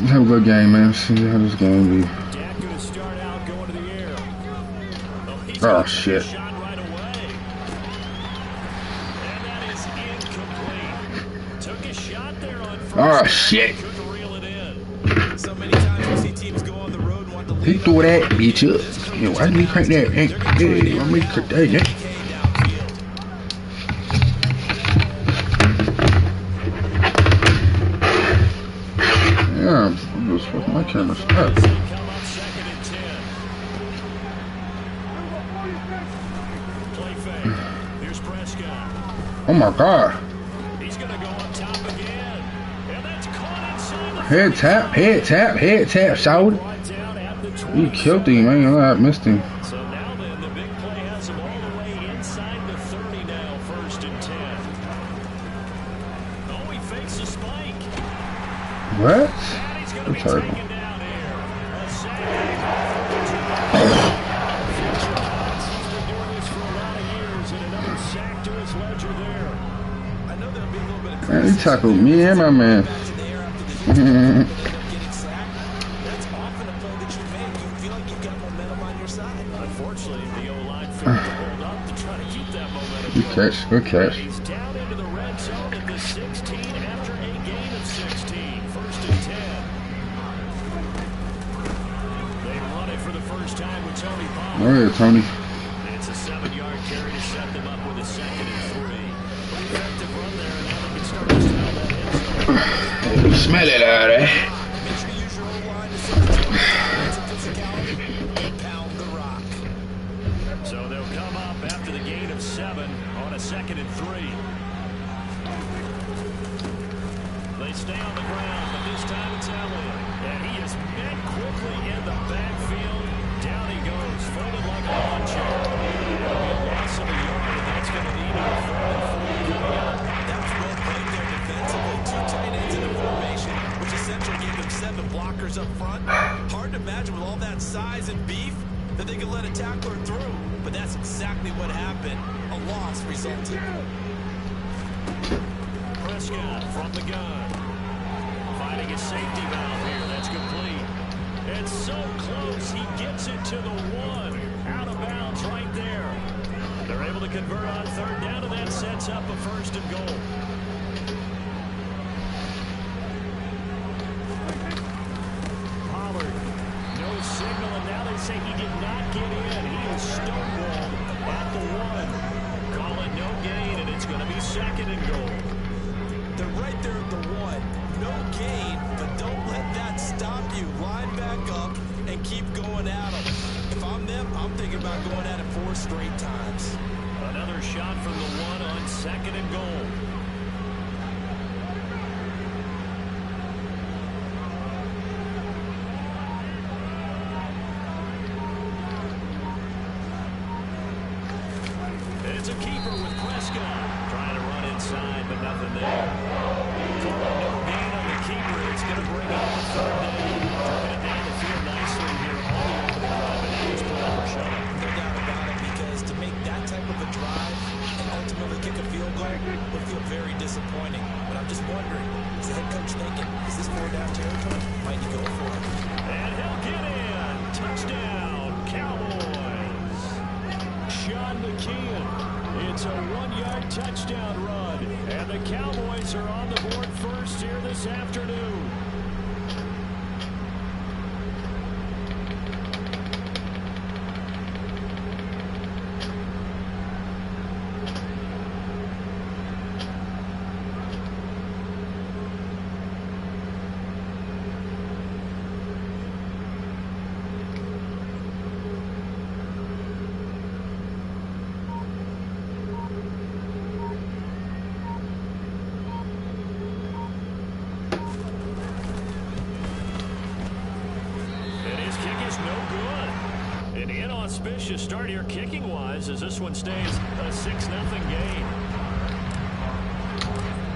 Have a good game, man. See how this game be. Oh shit. Oh shit. He threw that bitch up. Yeah, why didn't he crank that? Hey, why didn't he crank that? Yeah, I'm just fucking my camera stuck. Oh my god. Head tap, shoulder. He killed him, man. I missed him. So now then, the big play has him all the way inside the 30 now, 1st and 10. Oh, he fakes a spike. What? He's going to be terrible. taken down here. A sack. He's been doing this for a lot of years, and another sack to his ledger there. I know there'll be a little bit of Man, he tackled me and my man. Good catch. He's down into the red zone at the 16 after a gain of 16. 1st and 10. They run it for the first time with Tony Pollard. Oh yeah, Tony. It's a 7-yard carry to set them up with a 2nd and 3. Effective run there, and now they can start to smell that end zone. Smell it out there. Make sure you use your own line to set the physicality and pound the rock. So they'll come up after the gain of 7. 2nd and 3. They stay on the ground, but this time it's Elliott. And he is met quickly in the backfield. Down he goes, folded like a lawn chair. It'll be a loss of a yard, and that's going to need a 3rd and 4 coming up. That's well played there defensively. 2 tight ends in a formation, which essentially gave them 7 blockers up front. Hard to imagine with all that size and beef that they could let a tackler through. But that's exactly what happened. A loss resulted. Prescott from the gun. Finding a safety valve here. That's complete. It's so close. He gets it to the 1. Out of bounds right there. They're able to convert on 3rd down, and that sets up a 1st and goal. Pollard. No signal, and now they say he did not get in. He is stonewalled at the 1. Call it no gain, and it's going to be 2nd and goal. They're right there at the 1. No gain, but don't let that stop you. Line back up and keep going at them. If I'm them, I'm thinking about going at it 4 straight times. Another shot from the 1 on 2nd and goal. It's a keeper with Prescott. Trying to run inside, but nothing there. No gain on the keeper. It's going to bring up a 3rd down. Dropping it down the field nicely here on the opening drive. And now he's put up a shot. No doubt about it, because to make that type of a drive and ultimately kick a field goal would feel very disappointing. But I'm just wondering, is the head coach thinking, is this 4-down territory? Might you go for it? And he'll get in. Touchdown, Cowboys. Sean McKeon. It's a 1-yard touchdown run, and the Cowboys are on the board first here this afternoon. Auspicious start here kicking-wise as this one stays a 6-0 game.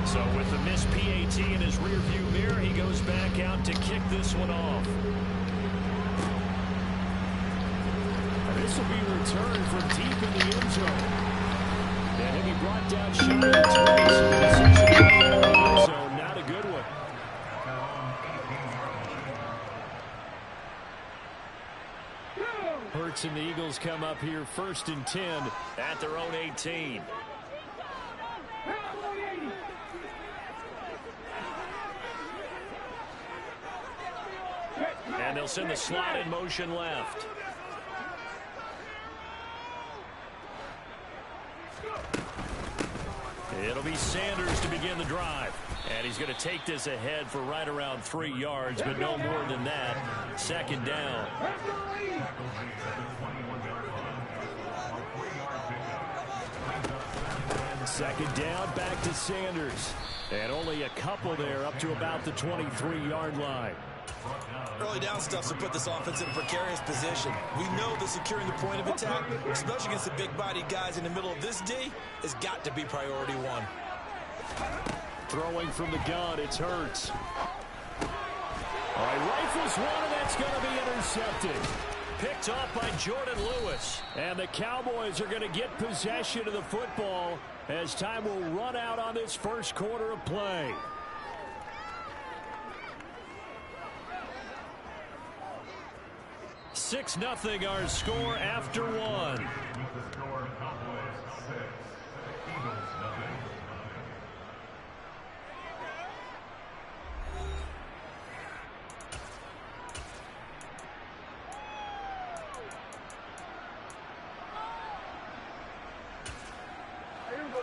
So with the missed PAT in his rearview mirror, he goes back out to kick this one off. This will be returned from deep in the end zone. And he'll be brought down shy of 20, so the decision in the end zone. Now pass, and the Eagles come up here 1st and 10 at their own 18. And they'll send the slot in motion left. It'll be Sanders to begin the drive. And he's going to take this ahead for right around 3 yards, but no more than that. 2nd down. Second down, back to Sanders. And only a couple there, up to about the 23-yard line. Early down stuff to put this offense in a precarious position. We know that securing the point of attack, especially against the big-bodied guys in the middle of this D, has got to be priority one. Throwing from the gun, it's Hurts. All right, rifles one, and that's going to be intercepted. Picked off by Jordan Lewis. And the Cowboys are going to get possession of the football as time will run out on this first quarter of play. Six nothing our score after one.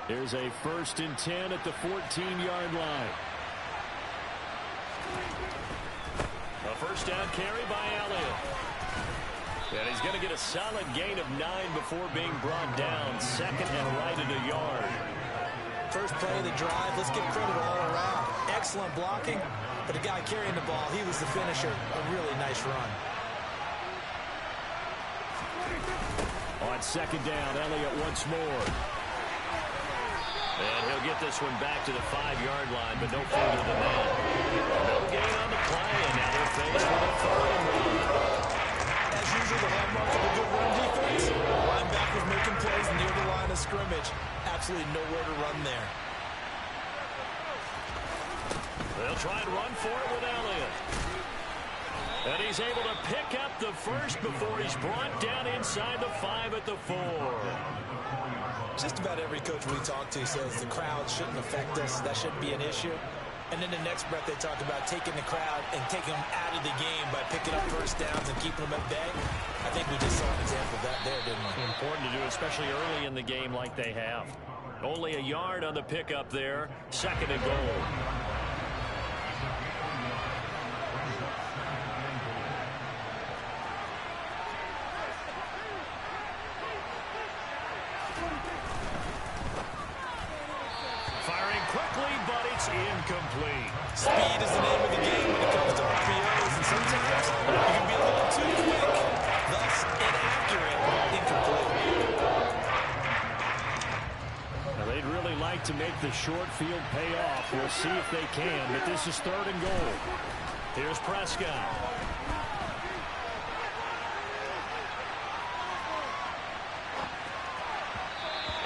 Here's a 1st and 10 at the 14-yard line. A first down carry by Elliott. And he's going to get a solid gain of 9 before being brought down. 2nd and right at a yard. First play of the drive. Let's give credit all around. Excellent blocking. But the guy carrying the ball, he was the finisher. A really nice run. On 2nd down, Elliott once more. And he'll get this one back to the 5-yard line, but no further than that. No gain on the play, and now they're faced with a 3rd and 1. As usual, the hallmark of a good run defense. Linebackers making plays near the line of scrimmage. Absolutely nowhere to run there. They'll try and run for it with Elliott. And he's able to pick up the first before he's brought down inside the 5 at the 4. Just about every coach we talk to says the crowd shouldn't affect us. That shouldn't be an issue. And then the next breath they talk about taking the crowd and taking them out of the game by picking up first downs and keeping them at bay. I think we just saw an example of that there, didn't we? Important to do, especially early in the game like they have. Only a yard on the pickup there. 2nd and goal. Incomplete. Speed is the name of the game when it comes to RPOs, and sometimes you can be a little too quick, thus inaccurate, incomplete. Now they'd really like to make the short field pay off. We'll see if they can, but this is 3rd and goal. Here's Prescott.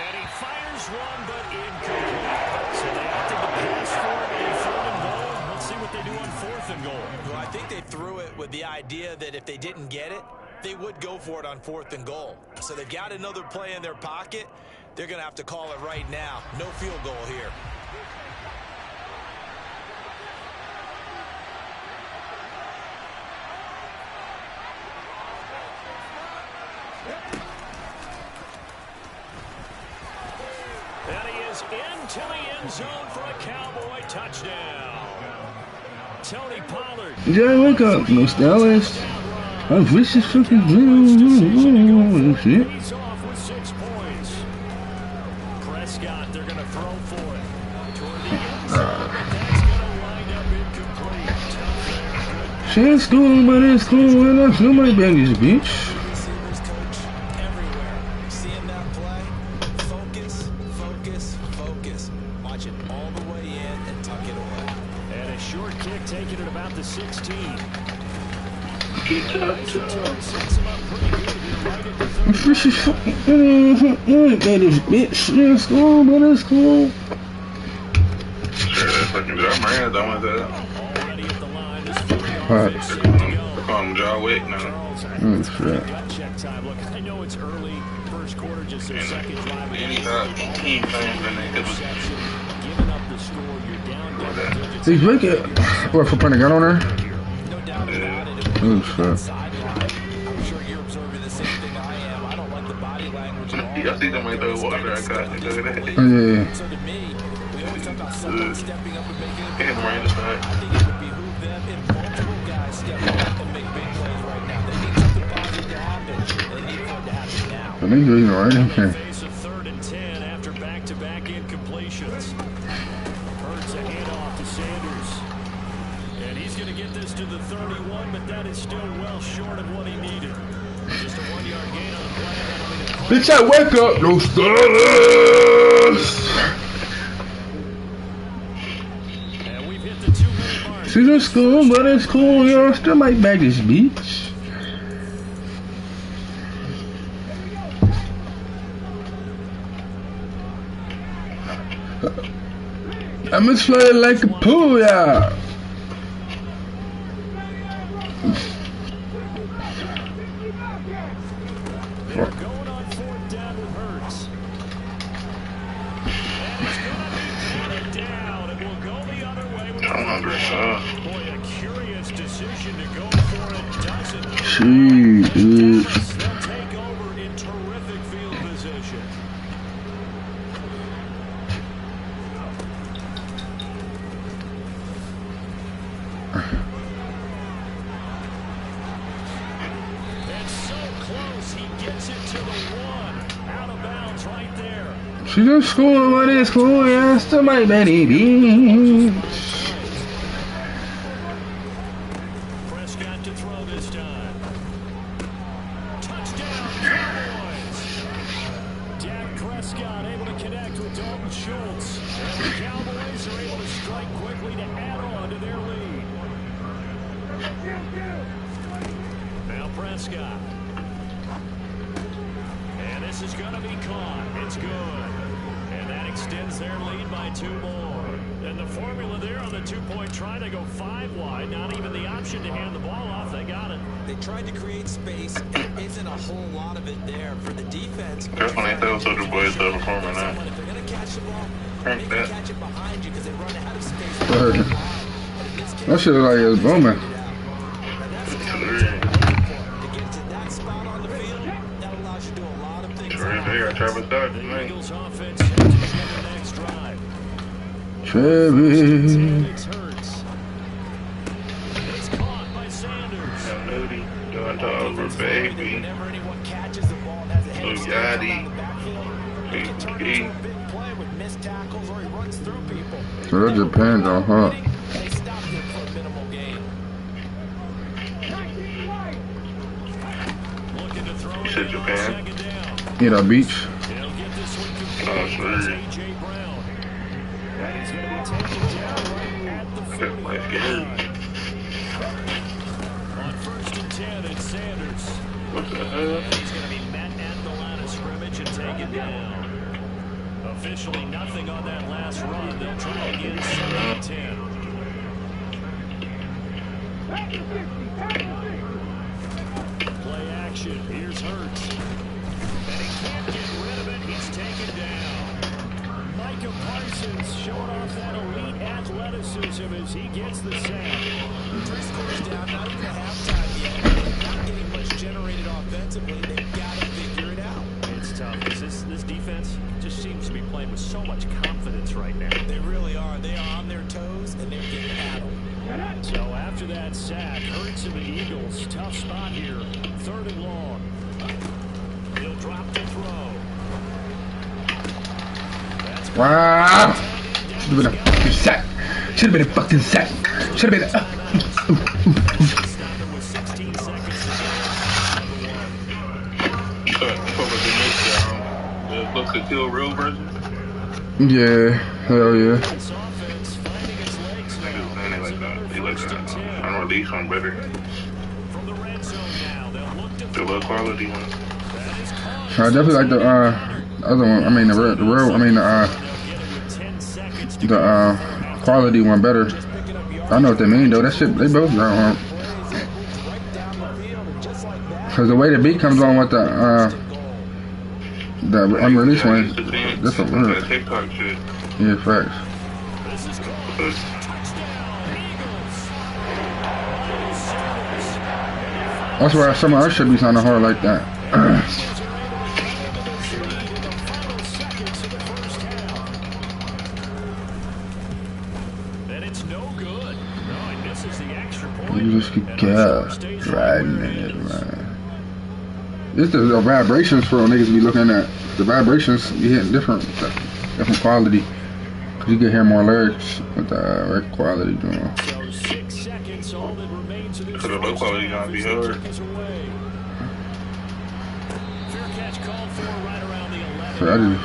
And he fires one, but incomplete. So they opted to pass for it on 3rd and goal. Let's see what they do on 4th and goal. Well, I think they threw it with the idea that if they didn't get it, they would go for it on 4th and goal. So they've got another play in their pocket. They're going to have to call it right now. No field goal here. And he is into the end zone for a Cowboy touchdown. Tony Pollard. Yeah, look up, no stylist. I wish this fucking shit. He's off with 6 points. Prescott, they're going to throw for it. Toward the end zone. That's going to wind up incomplete. Chance school, but it's cool. Why not? Nobody baggage, bitch. Receivers coach everywhere. Seeing that play, focus, focus, focus. Watch it all the way in and tuck it away. And a short kick taken at about the 16. This is fucking that is bitch. Let's go, but it's cool. Sure, that's fucking good. I'm right. I want that. Already at the line. There's 3 yards to go. I'm John Wick now. Shit. Gut check time. Look, I know it's early, first quarter, just their second drive. Any team fans in there, it was giving up the score. You're down double digits. he's wicked. What, for putting a gun on her? No doubt about it. Oh, shit. I'm sure you're observing the same thing I am. I don't like the body language at all. I see them like throw water. I got it. Yeah. So to me, we always talk about someone stepping up and making a big Him right play. inside. I think it would behoove them if multiple guys step up and make big plays right now. They need something positive to happen. They need for it to happen now. I think he's alright. Okay. Face of 3rd and 10 after back-to-back incompletions. Hurts a handoff to Sanders. And he's going to get this to the 31, but that is still well short of what he needed. Just a 1-yard gain on the play. Bitch, I wake up, no stars. And we've hit the 2-minute mark. She's in school, but it's cool, y'all. Still might back this beach. I'm just playing like a pool, y'all. They're going on 4th down with Hurts. And it's going to be batted down. It will go the other way with I'm hungry, son. boy, a curious decision to go for it. Doesn't. Jeez. They'll take over in terrific field position. And so close, he gets it to the 1. Out of bounds right there. She's in school, but it's cool, yeah. Still might back this beach. Prescott to throw this time. Touchdown, Cowboys. Dak Prescott able to connect with Dalton Schultz. And the Cowboys are able to strike quickly to add on to their lead. Now Prescott. And this is going to be caught. It's good. And that extends their lead by 2 more. And the formula there on the 2-point try to go 5 wide. Not even the option to hand the ball off. They got it. They tried to create space, and there isn't a whole lot of it there for the defense. That's when they tell Soldier Boys to perform or not. If they're going to catch the ball, Crank they can that. catch it behind you because they run out of space. Word. But in this case, That shit look like it's booming. and that's the kind of thing you're looking for. To get to that spot on the field, that allows you to do a lot of things. Right there, Travis Dodge, The man. Eagles offense set to begin the next drive. Chevy. Sanders hurts. It's caught by Sanders. Young Nudie doing to over, baby. Whenever anyone catches the ball and has a head Lil start out Yachty. of the backfield, he can turn into a big play with missed tackles or he runs through people. So that depends on her. They stopped him for a minimal gain. Looking to throw You it said in on Japan? 2nd down. Hit a beach. He'll get this one complete. Oh, sure. It's A.J. Brown. And he's going to be taken down right at the Okay, 40. let's get it. On 1st and 10, it's Sanders. What the hell? And he's going to be met at the line of scrimmage and taken down. Officially nothing on that last run. They'll try again 2nd and 10. Play action. Here's Hurts. And he can't get rid of it. He's taken down. Micah Parsons showing off that elite athleticism as he gets the sack. 3 scores down, not even at halftime yet. Not getting much generated offensively. They've got to figure it out. It's tough. This defense just seems to be playing with so much confidence right now. They really are. They are on their toes, and they're getting paddled. So after that sack, Hurts and the Eagles, tough spot here. 3rd and long. He'll drop the throw. That's Wow. Should have been a fucking sack. Should have been a fucking sack. Should have been a. Stop him with 16 seconds to What was the Book the Kill Real version? Yeah. Hell yeah. this offense finding its legs now. Niggas saying it like that. They like 1st and 10. I don't know, these one better. From the red zone now, they'll look to The throw. low quality one. That is caught. I definitely like the other one. I mean the real. I mean They'll get it with 10 seconds to go. the quality one better. I know what they mean though. That shit they both grown, huh? Cause the way the beat comes on with the unreleased one, that's a word. TikTok shit. Yeah, facts. This is called touchdown, Eagles. That's why some of our shit be sounding hard like that. And it's no good. No, he misses the extra point. You just keep riding it, man. This is the vibrations for niggas be looking at. The vibrations be hitting different quality. Cause you can hear more lyrics with the right quality doing. So 6 seconds, all that remains of this. So the low quality gonna be hard. Fair catch called for right around the 11. So I just,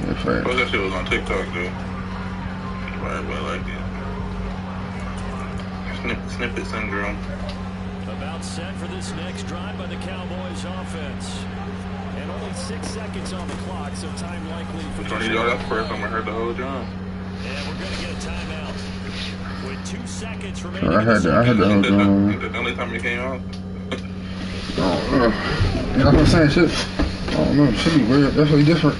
yeah, fact. Well, that shit was on TikTok though. Right, but I like it. Snippet syndrome. About set for this next drive by the Cowboys offense. And only 6 seconds on the clock, so time likely for... Tony, that's the first time I heard the whole jump. And we're going to get a timeout. With 2 seconds remaining. So I had the whole drum. The only time it came out. Yeah, that's what I'm saying. Shit. I don't know. Should be weird. Definitely different.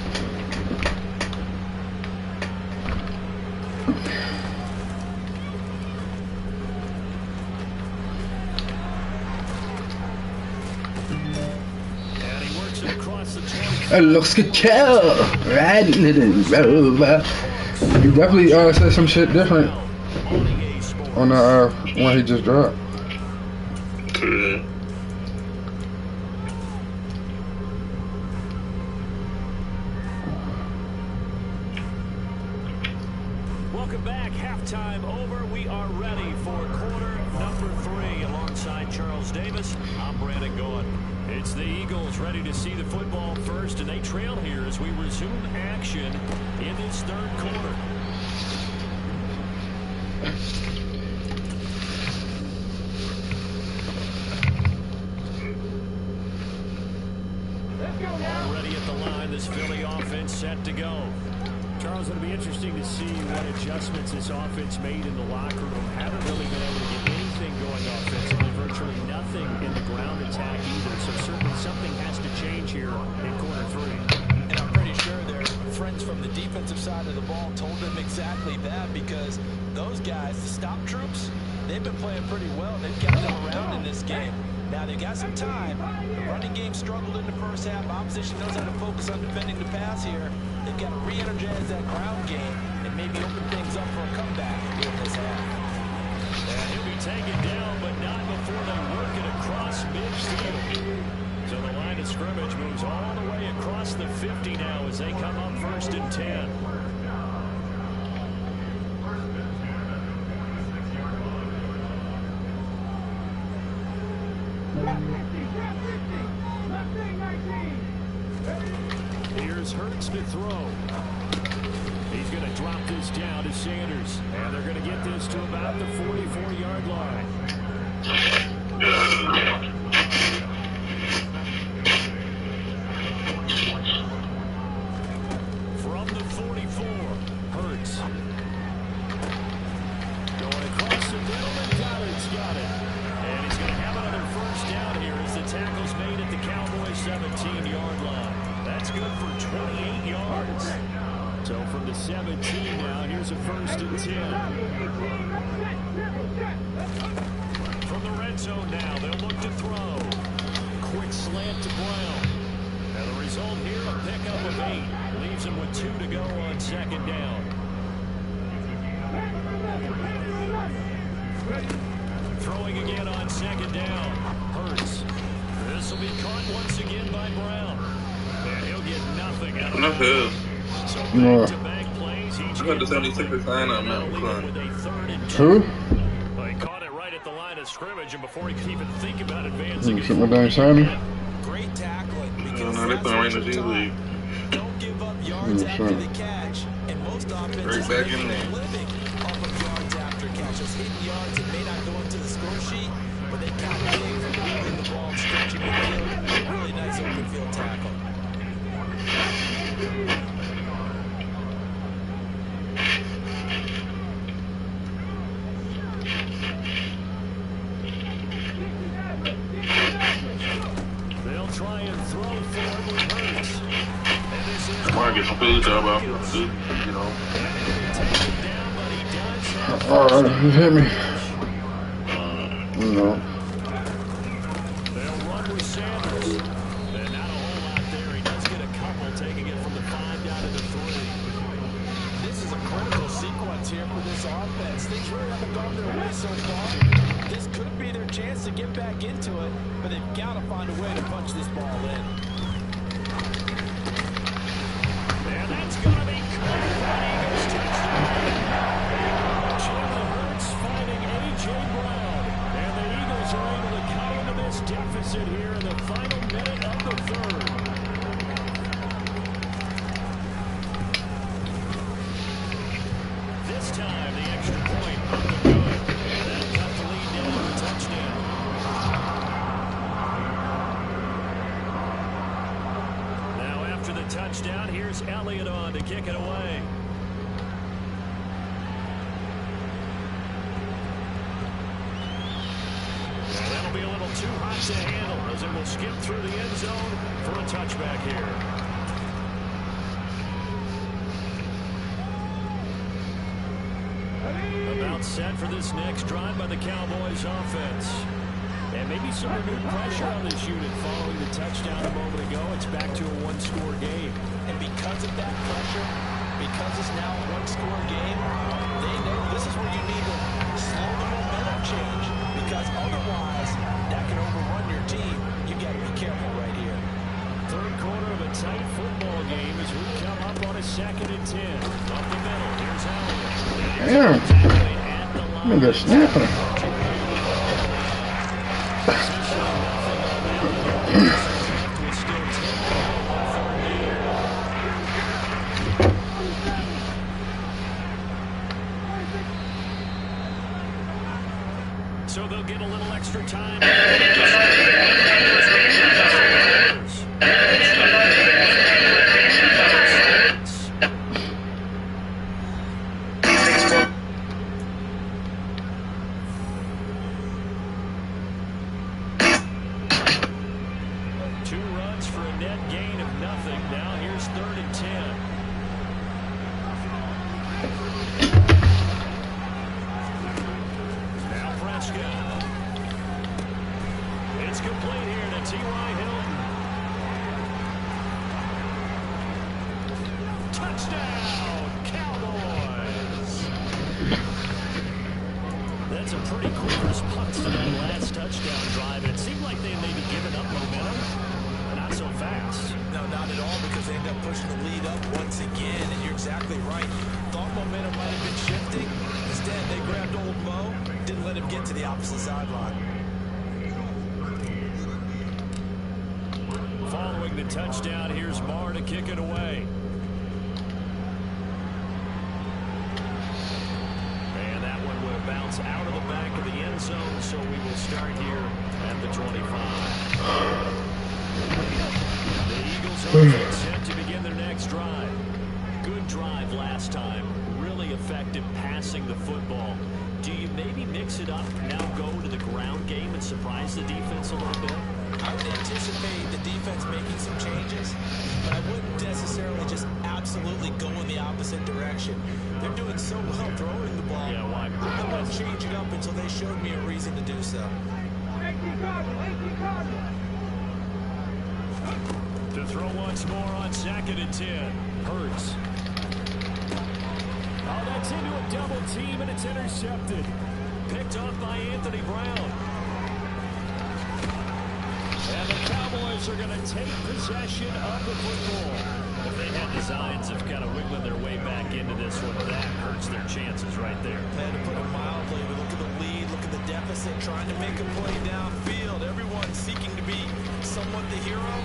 It looks good, riding it in rover. He definitely said some shit different on the one he just dropped. Yeah. Welcome back. Halftime over. We are ready for quarter number 3 alongside Charles Davis. I'm Brandon Goen. It's the Eagles ready to see the football first, and they trail here as we resume action in this third quarter. Already at the line, this Philly offense set to go. Charles, it'll be interesting to see what adjustments this offense made in the locker room. Haven't really been able to get anything going offensively, virtually nothing in the ground attack either. So certainly something has to change here in quarter 3. And I'm pretty sure their friends from the defensive side of the ball told them exactly that, because those guys, the stop troops, they've been playing pretty well. They've kept them around in this game. Now they've got some time. The running game struggled in the first half. Opposition knows how to focus on defending the pass here. They've got to re-energize that ground game and maybe open things up for a comeback here in this half. And he'll be taken down, but not before they work it across midfield. So the line of scrimmage moves all the way across the 50 now as they come up 1st and 10. Here's Hurts to throw. He's going to drop this down to Sanders. And they're going to get this to about the 44-yard line. From the 44, Hurts. Going across the middle, and Goddard's got it. And he's going to have another first down here as the tackle's made at the Cowboys' 17-yard line. That's good for 28 yards. So from the 17 now, here's a 1st and 10. From the red zone now, they'll look to throw. Quick slant to Brown. And the result here, a pickup of 8. Leaves him with 2 to go on 2nd down. Throwing again on 2nd down. Hurts. This will be caught once again by Brown. And he'll get nothing out of it. So back-to-back plays. I got the 76ers sign on that one. Who? Well, he caught it right at the line of scrimmage, and before he could even think about advancing, Sit my dang signing. Great tackling. No, they playing right in the G League. Don't give up yards after the catch. And most offenses Right back make in a there. living off of yards after catch. Those hidden yards that may not go into the score sheet, but they count big for moving the ball and stretching the field. Really nice open field tackle. get some food job out. Good, you know. Oh, he hit me. No. They'll run with Sanders. And not a whole lot there. He does get a couple, taking it from the 5 down to the 3. This is a critical sequence here for this offense. Things really haven't gone their way so far. This could be their chance to get back into it, but they've got to find a way to punch this ball in. And that's going to be caught for an Eagles touchdown. Jalen Hurts finding A.J. Brown. And the Eagles are able to cut into this deficit here in the final minute of the 3rd. This time, the extra point up and good. That'll cut the lead down to a touchdown. Now, after the touchdown, here's Elliott on to kick it away. Well, that'll be a little too hot to handle as it will skip through the end zone for a touchback here. About set for this next drive by the Cowboys offense. And maybe some renewed pressure on this unit following the touchdown a moment ago. It's back to a one-score game. And because of that pressure, because it's now a one-score game, they know this is where you need to slow the momentum change. Because otherwise, that can overrun your team. You got to be careful right here. 3rd quarter of a tight football game as we come up on a 2nd and 10. Up the middle, here's Elliott. Damn. Nigga snapping. So they'll get a little extra time. Touchdown, Cowboys! That's a pretty quick response to that last touchdown drive. It seemed like they may be giving up momentum, but not so fast. No, not at all, because they end up pushing the lead up once again, and you're exactly right. Thought momentum might have been shifting. Instead, they grabbed old Mo, didn't let him get to the opposite sideline. Following the touchdown, here's Marr to kick it away. And that one will bounce out of the back of the end zone, so we will start here at the 25. The Eagles are set to begin their next drive. Good drive last time. Really effective passing the football. Do you maybe mix it up, now go to the ground game and surprise the defense a little bit? I would anticipate the defense making some changes, but I wouldn't necessarily just absolutely go in the opposite direction. They're doing so well throwing the ball. Yeah, why? I wouldn't change it up until they showed me a reason to do so. To throw once more on 2nd and 10. Hurts. Oh, that's into a double team, and it's intercepted. Picked off by Anthony Brown. And the Cowboys are going to take possession of the football. If they had designs of kind of wiggling their way back into this one, that hurts their chances right there. And to put it mildly, we look at the lead, look at the deficit, trying to make a play downfield. Everyone seeking to be somewhat the hero.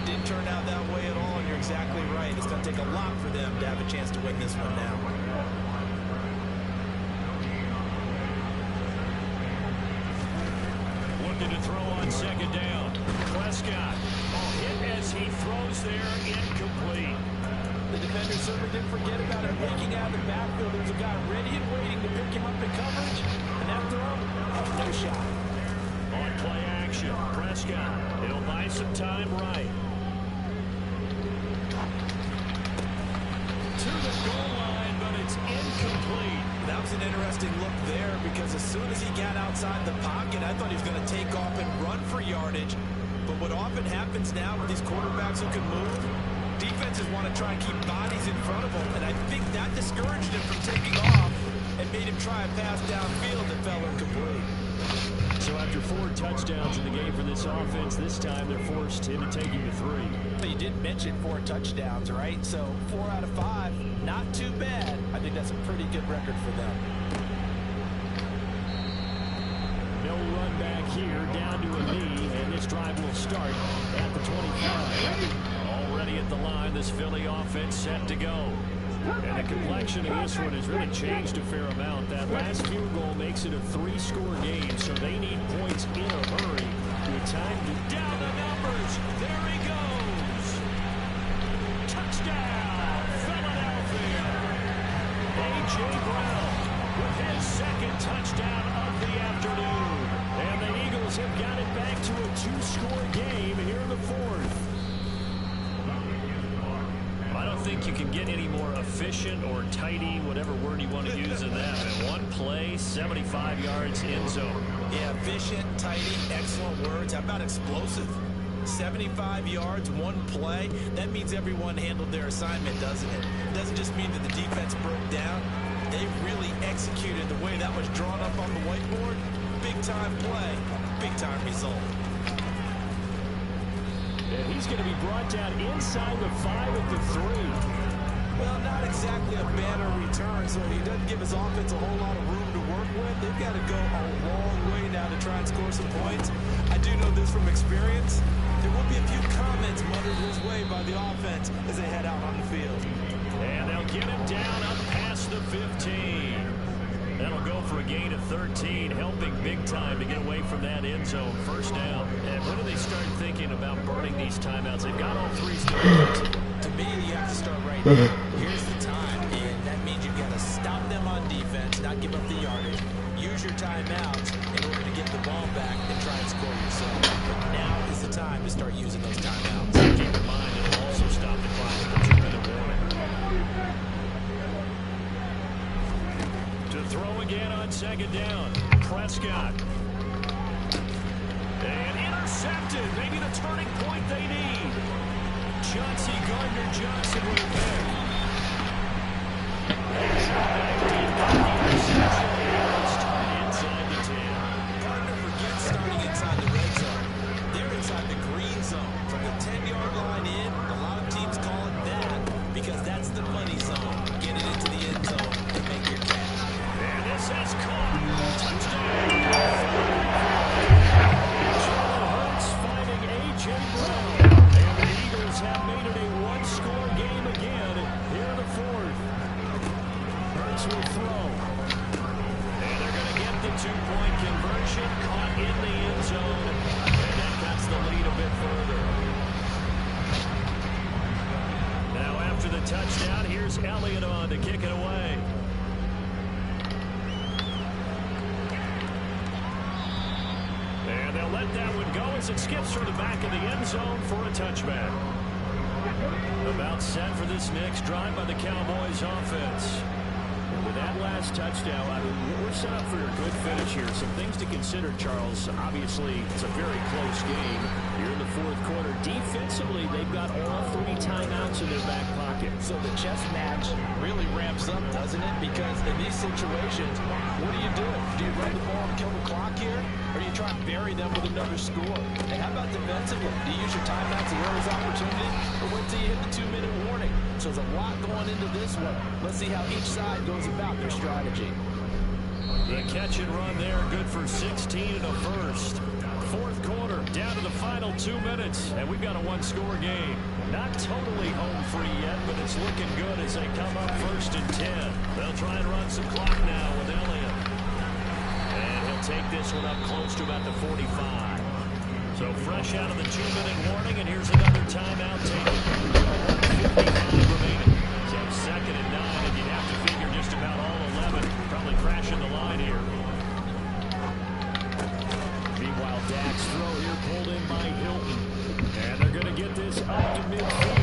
Didn't turn out that way at all, and you're exactly right. It's going to take a lot for them to have a chance to win this one now. Looking to throw on 2nd down. Prescott hit as he throws there, incomplete. The defender certainly didn't forget about him breaking out of the backfield. There's a guy ready and waiting to pick him up in coverage, and that throw, no shot. On play action, Prescott. It'll buy some time right. interesting look there because as soon as he got outside the pocket, I thought he was going to take off and run for yardage. But what often happens now with these quarterbacks who can move, defenses want to try and keep bodies in front of them, and I think that discouraged him from taking off and made him try a pass downfield that fell incomplete. So after 4 touchdowns in the game for this offense, this time they're forced into taking the 3. You did mention 4 touchdowns, right? So 4 out of 5, not too bad. I think that's a pretty good record for them. No run back here, down to a knee, and this drive will start at the 25. Already at the line, this Philly offense set to go. And the complexion of this one has really changed a fair amount. That last field goal makes it a 3-score game, so they need points in a hurry. Good time to down the numbers. There he goes. Touchdown, Philadelphia. A.J. Brown with his second touchdown of the afternoon. And the Eagles have got it back to a 2-score game here in the 4th. I don't think you can get any more efficient or tidy, whatever word you want to use in that. And one play, 75 yards in zone. Yeah, efficient, tidy, excellent words. How about explosive? 75 yards, one play. That means everyone handled their assignment, doesn't it? It doesn't just mean that the defense broke down. They really executed the way that was drawn up on the whiteboard. Big-time play, big-time result. And he's going to be brought down inside the 5 at the 3. Well, not exactly a banner return, so he doesn't give his offense a whole lot of room to work with. They've got to go a long way now to try and score some points. I do know this from experience. There will be a few comments muttered his way by the offense as they head out on the field. And they'll get him down up past the 15. That'll go for a gain of 13, helping big time to get away from that end zone. First down. And when do they start thinking about burning these timeouts? They've got all 3 still. To me, you have to start right there. Here's the time, and that means you've got to stop them on defense, not give up the yardage. Use your timeouts in order to get the ball back and try and score yourself. But now is the time to start using those timeouts. Keep in mind, it'll also stop the clock with the 2-minute warning. To throw again on second down. Prescott. And intercepted. Maybe the turning point they need. Chauncey Gardner-Johnson with a pick. Inside the 10. Gardner forgets starting inside the red zone. They're inside the green zone. From the 10-yard line in, a lot of teams call it that because that's the money zone. Get it into the end zone and make your catch. And this is caught. Touchdown. Jalen Hurts finding A.J. Brown. And the Eagles have made it a 1-score game again here in the 4th. Hurts will throw. And they're going to get the 2-point conversion caught in the end zone. And that cuts the lead a bit further. Now after the touchdown, here's Elliott on to kick it away. And they'll let that one go as it skips from the back of the end zone for a touchback. About set for this next drive by the Cowboys offense. And with that last touchdown, I mean, we're set up for a good finish here. Some things to consider, Charles. Obviously, it's a very close game. You're in the 4th quarter. Defensively, they've got all 3 timeouts in their back pocket. So the chess match really ramps up, doesn't it? Because in these situations, what do you do? Do you run the ball and kill the clock here? Or do you try and bury them with another score? And how about defensively? Do you use your timeouts at earliest opportunity? Or wait till you hit the 2-minute warning? So there's a lot going into this one. Let's see how each side goes about their strategy. The catch and run there, good for 16 and a first. 4th quarter, down to the final 2 minutes, and we've got a 1-score game. Not totally home free yet, but it's looking good as they come up 1st and 10. They'll try and run some clock now with Elliott. And he'll take this one up close to about the 45. So fresh out of the 2-minute warning, and here's another timeout taken. 1:55 remaining. So 2nd and 9, and you'd have to figure just about all 11 probably crashing the line here. Meanwhile, Dak's throw here pulled in by Hilton. And they're going to get this up to midfield.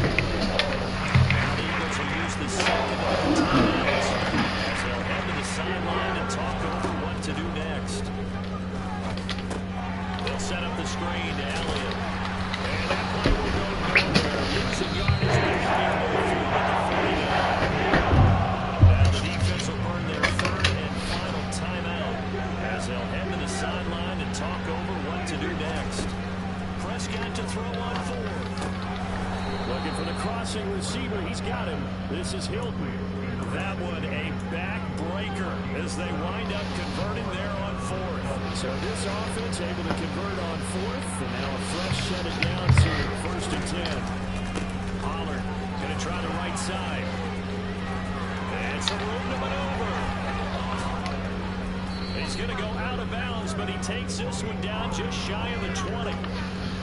Now the Eagles will use the second timeout as they'll head to the sideline and talk as they'll head to the sideline and talk over what to do next. Prescott to throw on fourth. Looking for the crossing receiver. He's got him. This is Hilton. That one a backbreaker as they wind up converting there on fourth. So this offense able to convert on fourth, and now a fresh set of downs here, 1st and 10. Pollard going to try the right side. And some room to maneuver. He's going to go out of bounds, but he takes this one down just shy of the 20.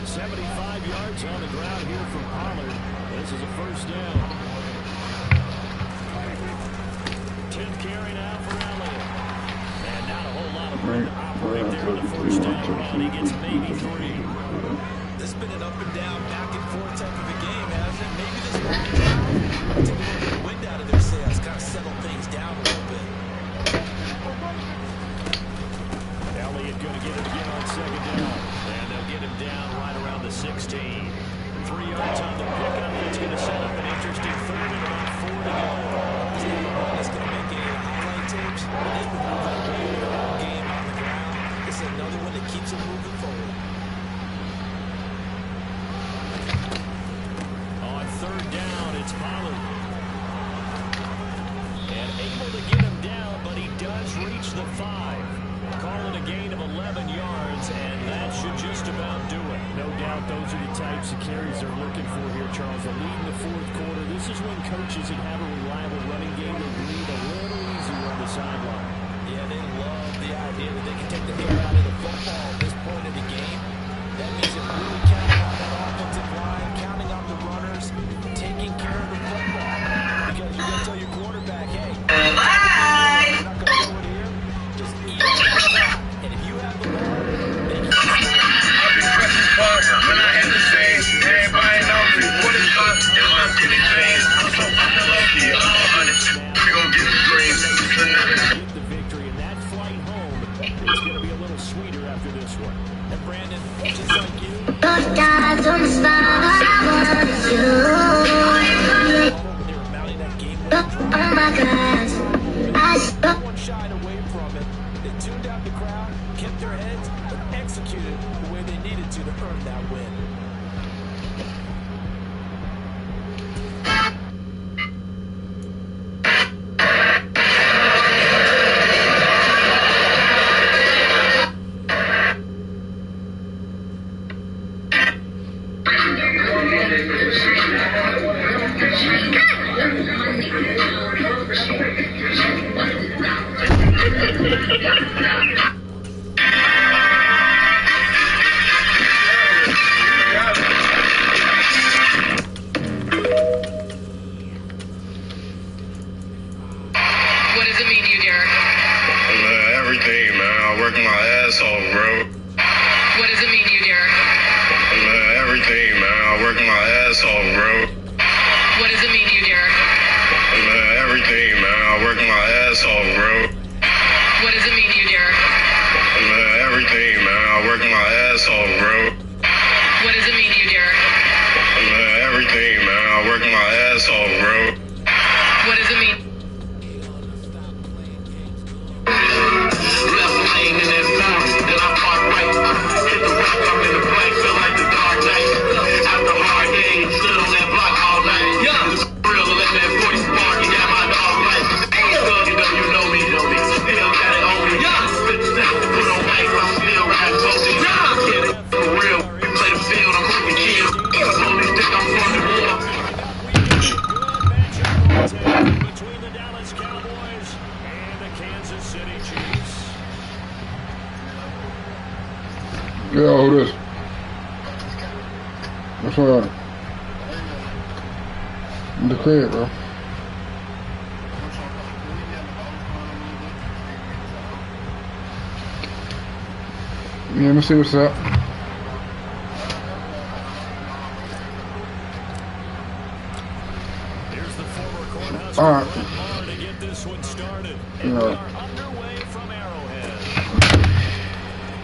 75 yards on the ground here from Pollard. This is a 1st down. 10th carry now for Elliott. And not a whole lot of room to operate there on the 1st down run. He gets maybe 3. This has been an up and down, back and forth type of a game, hasn't it? Maybe this will take a little bit of wind out of their sails, kind of settle things down a little bit. Elliott going to get it again on 2nd down. And they'll get him down right around the 16. 3 yards on the pickup. That's going to set up an interesting 3rd and about 4 to go. It's not a run that's going to make any highlight tapes, but they can move that way in their own game on the ground. It's another one that keeps them moving forward. On 3rd down, it's Pollard. And able to get him down, but he does reach the 5. Call it a gain of 11 yards, and that should just about do it. No doubt those are the types of carries they're looking for here, Charles. The lead in the 4th quarter. This is when coaches that have a reliable running game, they breathe a little easier on the sideline. Yeah, they love the idea that they can take the hair out of the football at this point of the game. That means they're really counting on that offensive line, counting on the runners, taking care of the football. Because you're going to tell your quarterback, hey, you're not going to do it here. Just eat it. And if you have the ball, make it I'll be pressing bars when I hit the stage. Everybody knows me. What is up? It's my city dreams. I'm so fucking lucky. I'm honest. We gon' get the dreams. Get the victory, and that flight home is going to be a little sweeter after this one. And Brandon, just like you, Those guys on the spot, I want you. they were mounting that game-winning Oh drive. my gosh, No one shied away from it. They tuned out the crowd, kept their heads, but executed the way they needed to earn that win. What does it mean to you, Derek? Man, everything, man. I work my ass off, bro. What does it mean to you, Derek? Man, everything, man. I work my ass off, bro. What does it mean to you, Derek? Man, everything, man. I work my ass off, bro. What does it mean to you, Derek? Man, everything, man. I work my ass off, bro. What does it mean to you, Derek? Man, everything, man. I work my ass off, bro. What does it mean? Left lane in that bounce, then I park right. Hit the rock, I'm in the blank, feel like the dark knight. After hard days, stood on that block all night. This real, let that 40 spark, you got my dog right. You know me, still got it on me. Spit step, put on back, I'm still riding posting. For real, you play the field, I'm quick and kill. Police think I'm from the war. Between the Dallas Cowboys and the Kansas City Chiefs. Yeah, who this? What's up? In the crib, bro. Yeah, let me see what's up. Here's the former courthouse All right. to get this one started. And Yeah. we are underway from Arrowhead.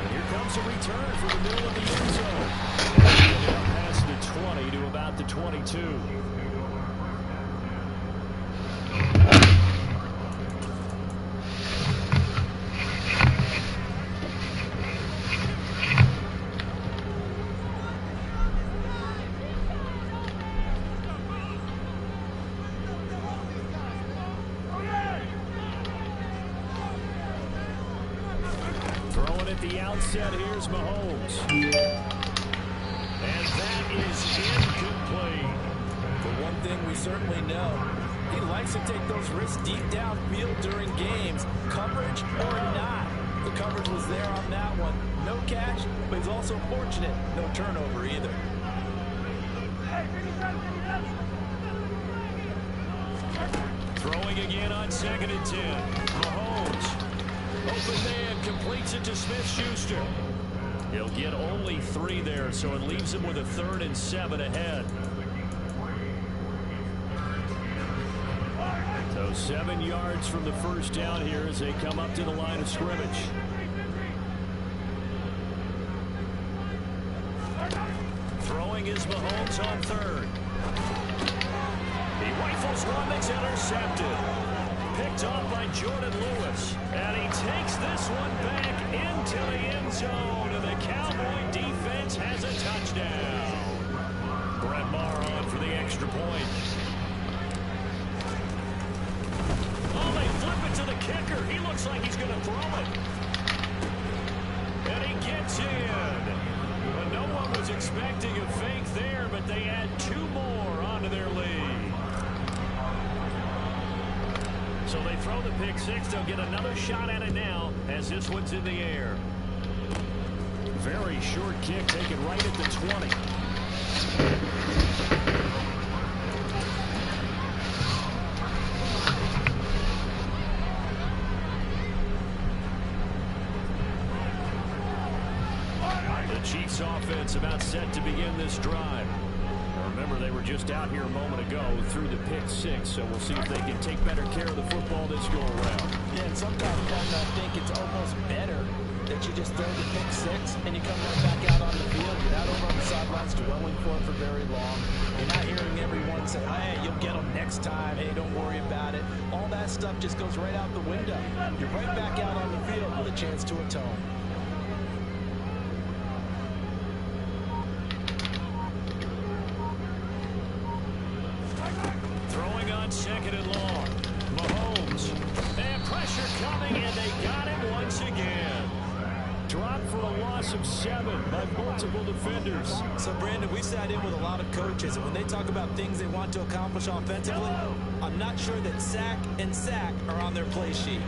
And here comes a return for the middle of the end zone. Down past the 20 to about the 22. Throwing at the outset, here's Mahomes. And that is incomplete. For one thing we certainly know, he likes to take those risks deep downfield during games, coverage or not. The coverage was there on that one. No catch, but he's also fortunate. No turnover either. Throwing again on 2nd and 10. Mahomes. Open man completes it to Smith-Schuster. He'll get only 3 there, so it leaves him with a 3rd and 7 ahead. So 7 yards from the first down here as they come up to the line of scrimmage. Throwing is Mahomes on 3rd. He rifles one that's intercepted. Picked off by Jordan Lewis. And he takes this one back into the end zone. And the Cowboy defense has a touchdown. Brett Maher on for the extra point. Oh, they flip it to the kicker. He looks like he's going to throw it. And he gets in. But no one was expecting a fake there, but they add 2 more onto their lead. So they throw the pick 6. They'll get another shot at it now as this one's in the air. Very short kick taken right at the 20. The Chiefs offense about set to begin this drive. Remember, they were just out here a moment ago through the pick 6, so we'll see if they can take better care of the football this go around. Yeah, and sometimes I think it's almost better that you just throw the pick 6 and you come right back out on the field. You're not over on the sidelines dwelling for it for very long. You're not hearing everyone say, hey, you'll get them next time. Hey, don't worry about it. All that stuff just goes right out the window. You're right back out on the field with a chance to atone. Throwing on 2nd and long. Mahomes. And pressure coming, and they got him once again. Dropped for a loss of 7 by multiple defenders. So, Brandon, we've sat in with a lot of coaches, and when they talk about things they want to accomplish offensively, I'm not sure that sack and sack are on their play sheet.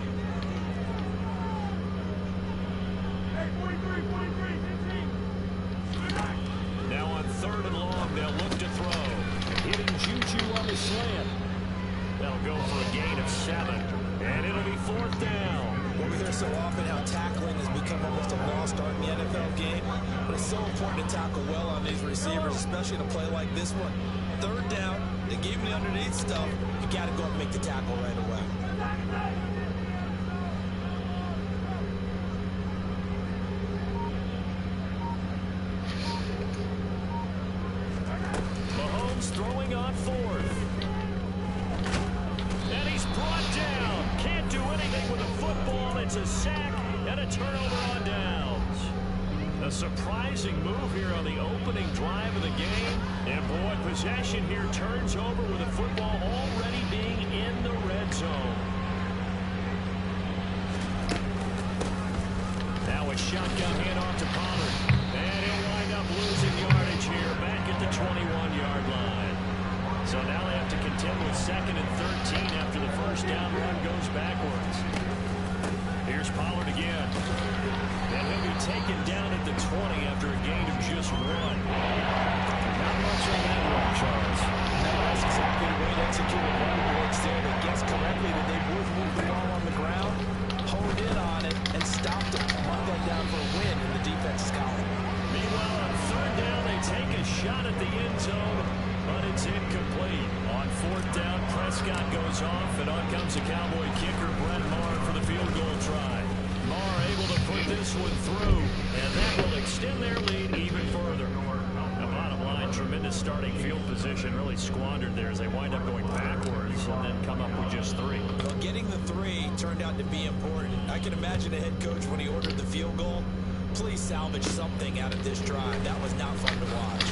Now on 3rd and long, they'll look to throw. Hitting Juju on the slant. That'll go for a gain of 7. And it'll be 4th down. We hear so often how tackling has become almost a lost art in the NFL game. But it's so important to tackle well on these receivers, especially in a play like this one. 3rd down, they gave him the underneath stuff. You got to go and make the tackle right away. Mahomes throwing on 4th. And he's brought down. Can't do anything with a football. It's a sack and a turnover on downs. A surprising move here on the opening drive of the game. And boy, possession here turns over with the football already being in the red zone. Now a shotgun handoff to Pollard. And he'll wind up losing yardage here back at the 21-yard line. So now they have to contend with 2nd and 13 after the first down run goes backwards. Here's Pollard again. And he'll be taken down at the 20 after a gain of just 1. Not much on that one, Charles. No, that's exactly the way to execute a run blitz there that guessed correctly that they would move the ball on the ground, honed in on it, and stopped it. Mark that down for a win in the defense's column. Meanwhile, on 3rd down, they take a shot at the end zone, but it's incomplete. On 4th down, Prescott goes off, and on comes the Cowboy kicker, Brett Maher, for the field goal try. Maher able to put this one through, and that will extend their lead even further. The bottom line, tremendous starting field position, really squandered there as they wind up going backwards and then come up with just 3. Well, getting the 3 turned out to be important. I can imagine a head coach when he ordered the field goal. Please salvage something out of this drive. That was not fun to watch.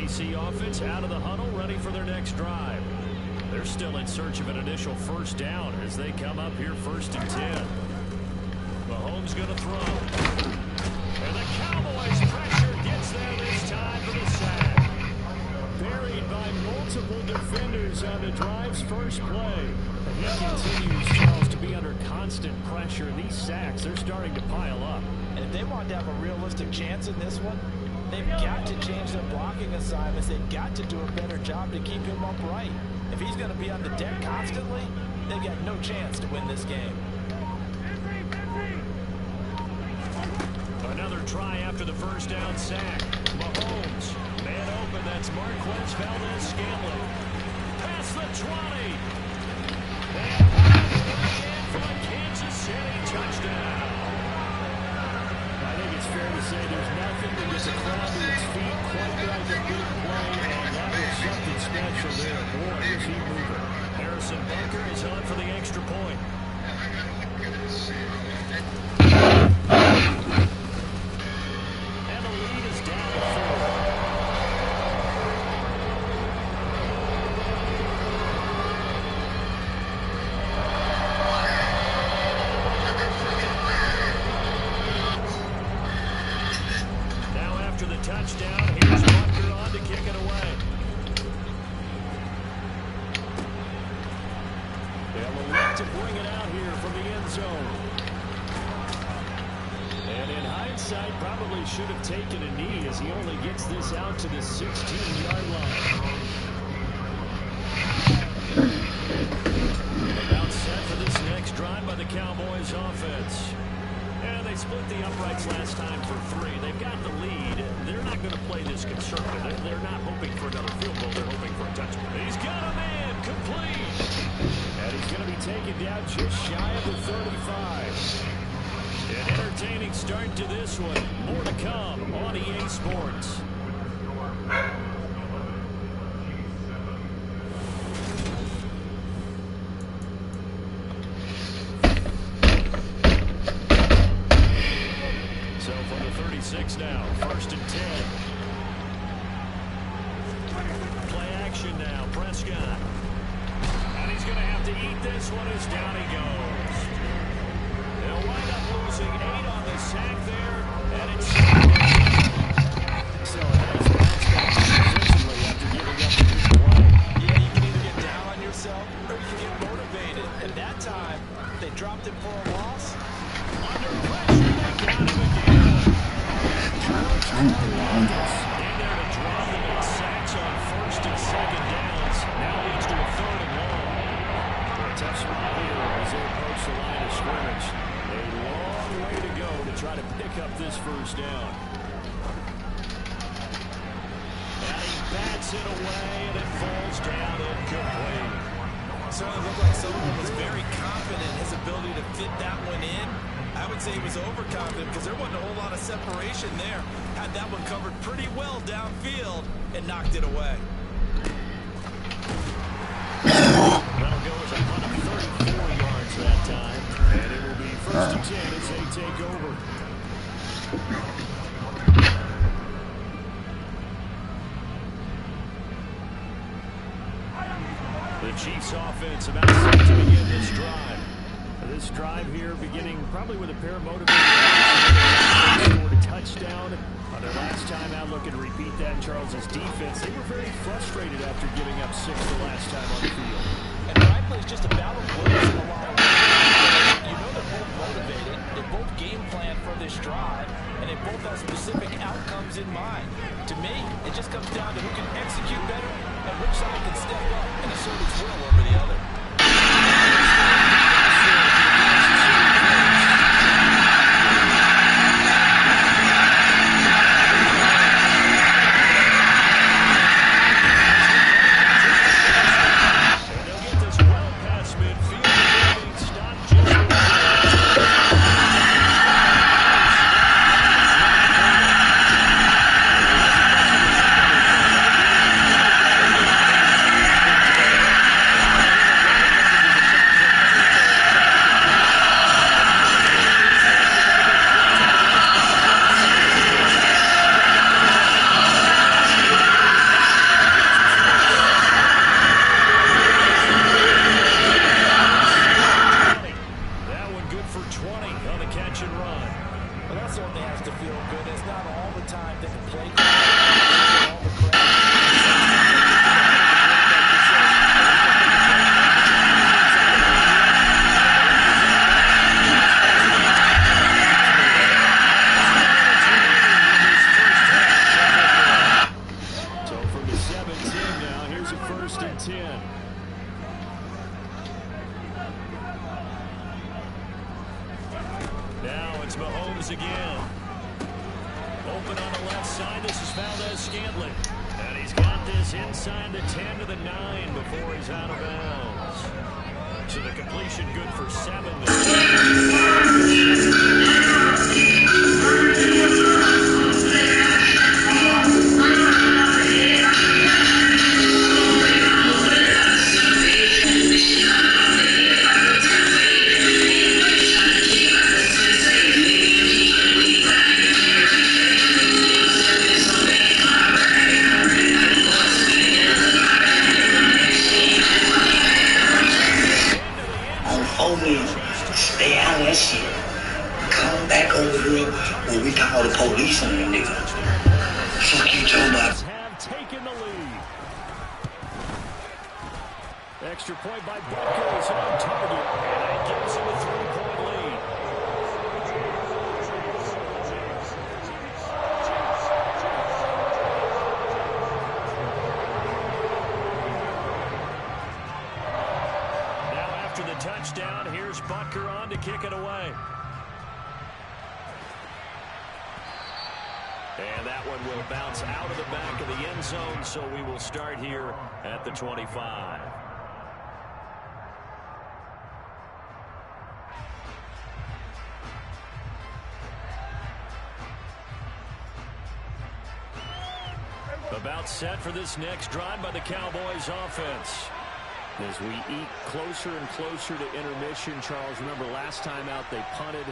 KC offense out of the huddle, ready for their next drive. They're still in search of an initial first down as they come up here 1st and 10. Mahomes going to throw. And the Cowboys pressure gets there this time for the sack. Buried by multiple defenders on the drive's first play. And he continues, Charles, to be under constant pressure. These sacks, they're starting to pile up. And if they want to have a realistic chance in this one, they've got to change their blocking assignments. They've got to do a better job to keep him upright. If he's going to be on the deck constantly, they've got no chance to win this game. Another try after the first down sack. Mahomes, man open, that's Marquez Valdez-Scantling. Past the 20. And for a Kansas City touchdown. I think it's fair to say there's nothing that gets a crowd to its feet quite like a big play, and that was something special there. Boy, is he moving. Harrison Butker is on for the extra point. And the lead is down to 4. Touchdown. Here's Butker on to kick it away. They'll look to bring it out here from the end zone. And in hindsight, probably should have taken a knee as he only gets this out to the 16-yard line. About set for this next drive by the Cowboys offense. And they split the uprights last time for 3. They've got the lead. They're not going to play this conservative. They're not hoping for another field goal. They're hoping for a touchdown. He's got a man complete. And he's going to be taken down just shy of the 35. An entertaining start to this one. More to come on EA Sports. So from the 36 now, 1st and 10. Play action now, Prescott. And he's going to have to eat this one as down he goes. They'll wind up losing 8 on the sack there, and it's so a nice bounce back defensively after giving up a big play. Yeah, you can either get down on yourself or you can get motivated. And that time, they dropped him for a loss. Under pressure, they got him again. In there to drop them in sacks on 1st and 2nd downs. Now leads to a 3rd and long. A tough spot here as they approach the line of scrimmage. A long way to go to try to pick up this 1st down. And he bats it away, and it falls down incomplete. Certainly looked like someone was very confident in his ability to fit that one in. I would say he was overconfident because there wasn't a whole lot of separation there. Had that one covered pretty well downfield and knocked it away. That'll go as a punt of 34 yards that time. And it will be 1st and 10 as they take over. The Chiefs offense about set to begin this drive. This drive here beginning probably with a pair of motivators. Scored a touchdown on their last time out. Looking to repeat that in Charles's defense. They were very frustrated after giving up 6 the last time on the field. And rightly, it's just a battle of words in a lot of ways. You know they're both motivated. They both game plan for this drive. And they both have specific outcomes in mind. To me, it just comes down to who can execute better and which side can step up and assert its will over the other. 1st and 10. Now it's Mahomes again. Open on the left side. This is Valdez-Scantling. And he's got this inside the 10 to the 9 before he's out of bounds. So the completion good for 7. Stay out of that shit. Come back over here when we call the police on them niggas. Fuck you talking about. Have taken the lead. Extra point by Butker is on target, and that gives him a 3-point lead. Now after the touchdown, here's Butker on to kick it away. And that one will bounce out of the back of the end zone, so we will start here at the 25. About set for this next drive by the Cowboys offense. As we eat closer and closer to intermission, Charles, remember last time out they punted.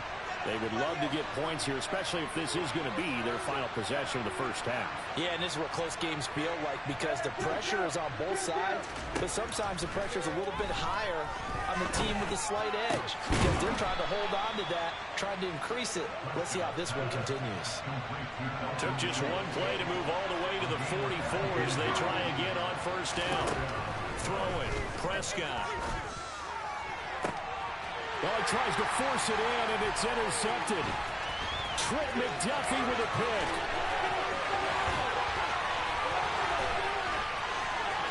They would love to get points here, especially if this is going to be their final possession of the first half. Yeah, and this is what close games feel like because the pressure is on both sides, but sometimes the pressure is a little bit higher on the team with a slight edge because they're trying to hold on to that, trying to increase it. Let's see how this one continues. Took just one play to move all the way to the 44 as they try again on first down. Throwing, Prescott. Well, he tries to force it in, and it's intercepted. Trent McDuffie with a pick.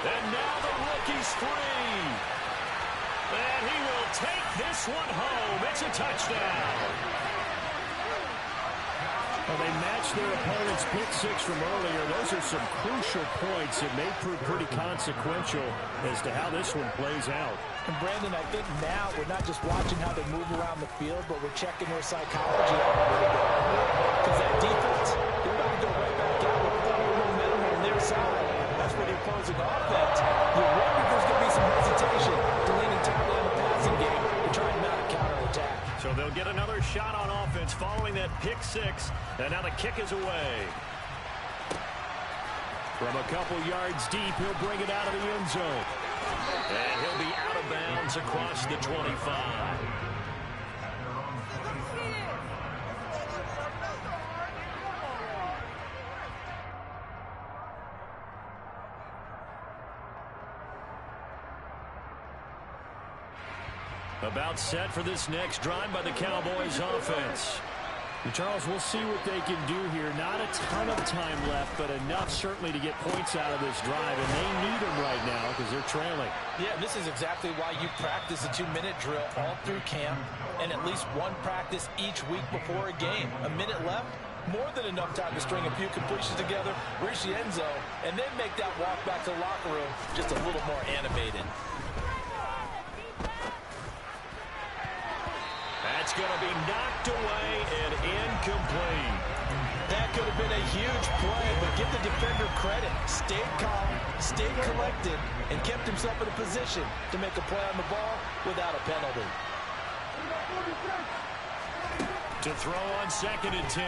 And now the rookie's free. And he will take this one home. It's a touchdown. Well, they matched their opponent's pick six from earlier. Those are some crucial points that may prove pretty consequential as to how this one plays out. And Brandon, I think now we're not just watching how they move around the field, but we're checking their psychology out a little bit. Because that defense, they're about to go right back out with more momentum on their side. That's where the opposing offense, you wonder if there's going to be some hesitation to lean entirely on the passing game to try and mount a counterattack. So they'll get another shot on offense following that pick six. And now the kick is away. From a couple yards deep, he'll bring it out of the end zone. And he'll be out of bounds across the 25. About set for this next drive by the Cowboys offense. And Charles, we'll see what they can do here. Not a ton of time left, but enough certainly to get points out of this drive. And they need them right now because they're trailing. Yeah, this is exactly why you practice a 2-minute drill all through camp and at least one practice each week before a game. A minute left, more than enough time to string a few completions together, reach the end zone, and then make that walk back to the locker room just a little more animated. That's going to be knocked away and incomplete. That could have been a huge play, but give the defender credit. Stayed calm, stayed collected, and kept himself in a position to make a play on the ball without a penalty. To throw on 2nd and 10.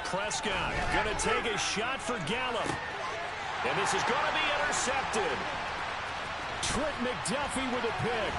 Prescott going to take a shot for Gallup. And this is going to be intercepted. Trent McDuffie with a pick.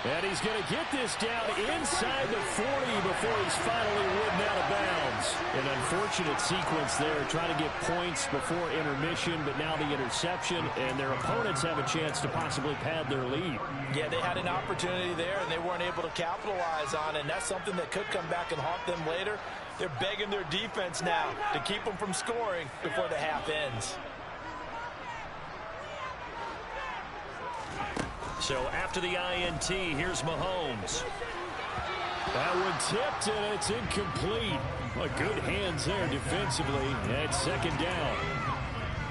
And he's going to get this down inside the 40 before he's finally ridden out of bounds. An unfortunate sequence there, trying to get points before intermission, but now the interception, and their opponents have a chance to possibly pad their lead. Yeah, they had an opportunity there, and they weren't able to capitalize on it, and that's something that could come back and haunt them later. They're begging their defense now to keep them from scoring before the half ends. So after the INT, here's Mahomes. That one tipped, and it's incomplete. But good hands there defensively at second down.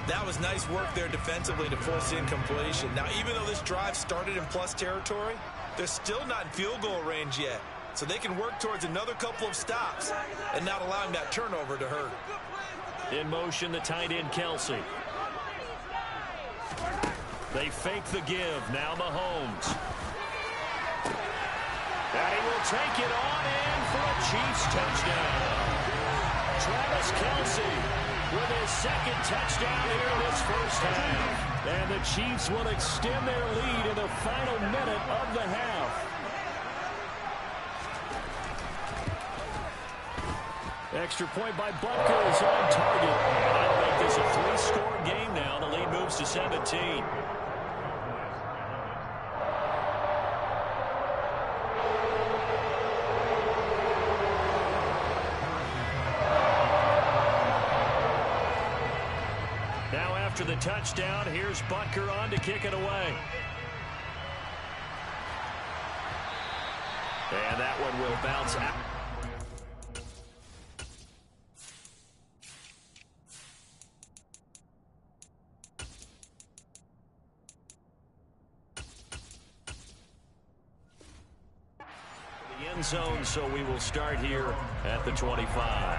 That was nice work there defensively to force incompletion. Now, even though this drive started in plus territory, they're still not in field goal range yet. So they can work towards another couple of stops and not allowing that turnover to hurt. In motion, the tight end, Kelsey. They fake the give. Now Mahomes. And he will take it on in for a Chiefs touchdown. Travis Kelsey with his second touchdown here in this first half. And the Chiefs will extend their lead in the final minute of the half. Extra point by Butker is on target. That'll make this a 3-score game now. The lead moves to 17. Now after the touchdown, here's Butker on to kick it away. And that one will bounce out. End zone, so we will start here at the 25.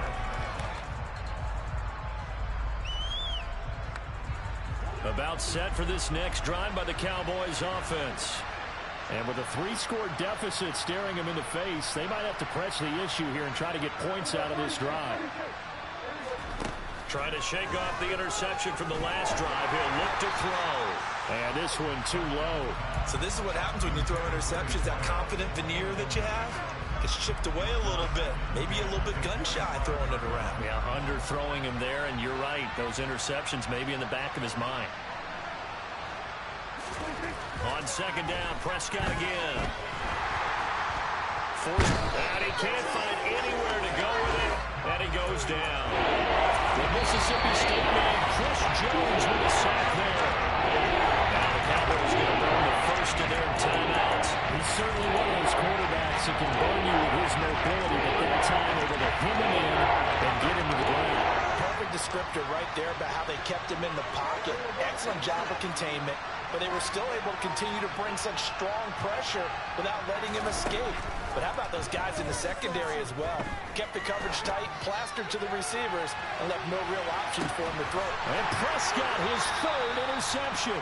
About set for this next drive by the Cowboys offense. And with a 3-score deficit staring them in the face, they might have to press the issue here and try to get points out of this drive. Trying to shake off the interception from the last drive. He'll look to throw. And this one too low. So this is what happens when you throw interceptions. That confident veneer that you have gets chipped away a little bit. Maybe a little bit gun-shy throwing it around. Yeah, underthrowing him there, and you're right. Those interceptions may be in the back of his mind. On second down, Prescott again. And he can't find anywhere to go with it, and he goes down. The Mississippi State man, Chris Jones, with a sack there. Now the Cowboys going to burn the first of their timeouts. He's certainly one of those quarterbacks that can burn you with his mobility, but that time able to hem him in and get him to the ground. Perfect descriptor right there about how they kept him in the pocket. Excellent job of containment, but they were still able to continue to bring such strong pressure without letting him escape. But how about those guys in the secondary as well? Kept the coverage tight, plastered to the receivers, and left no real options for him to throw. And Prescott, his third interception.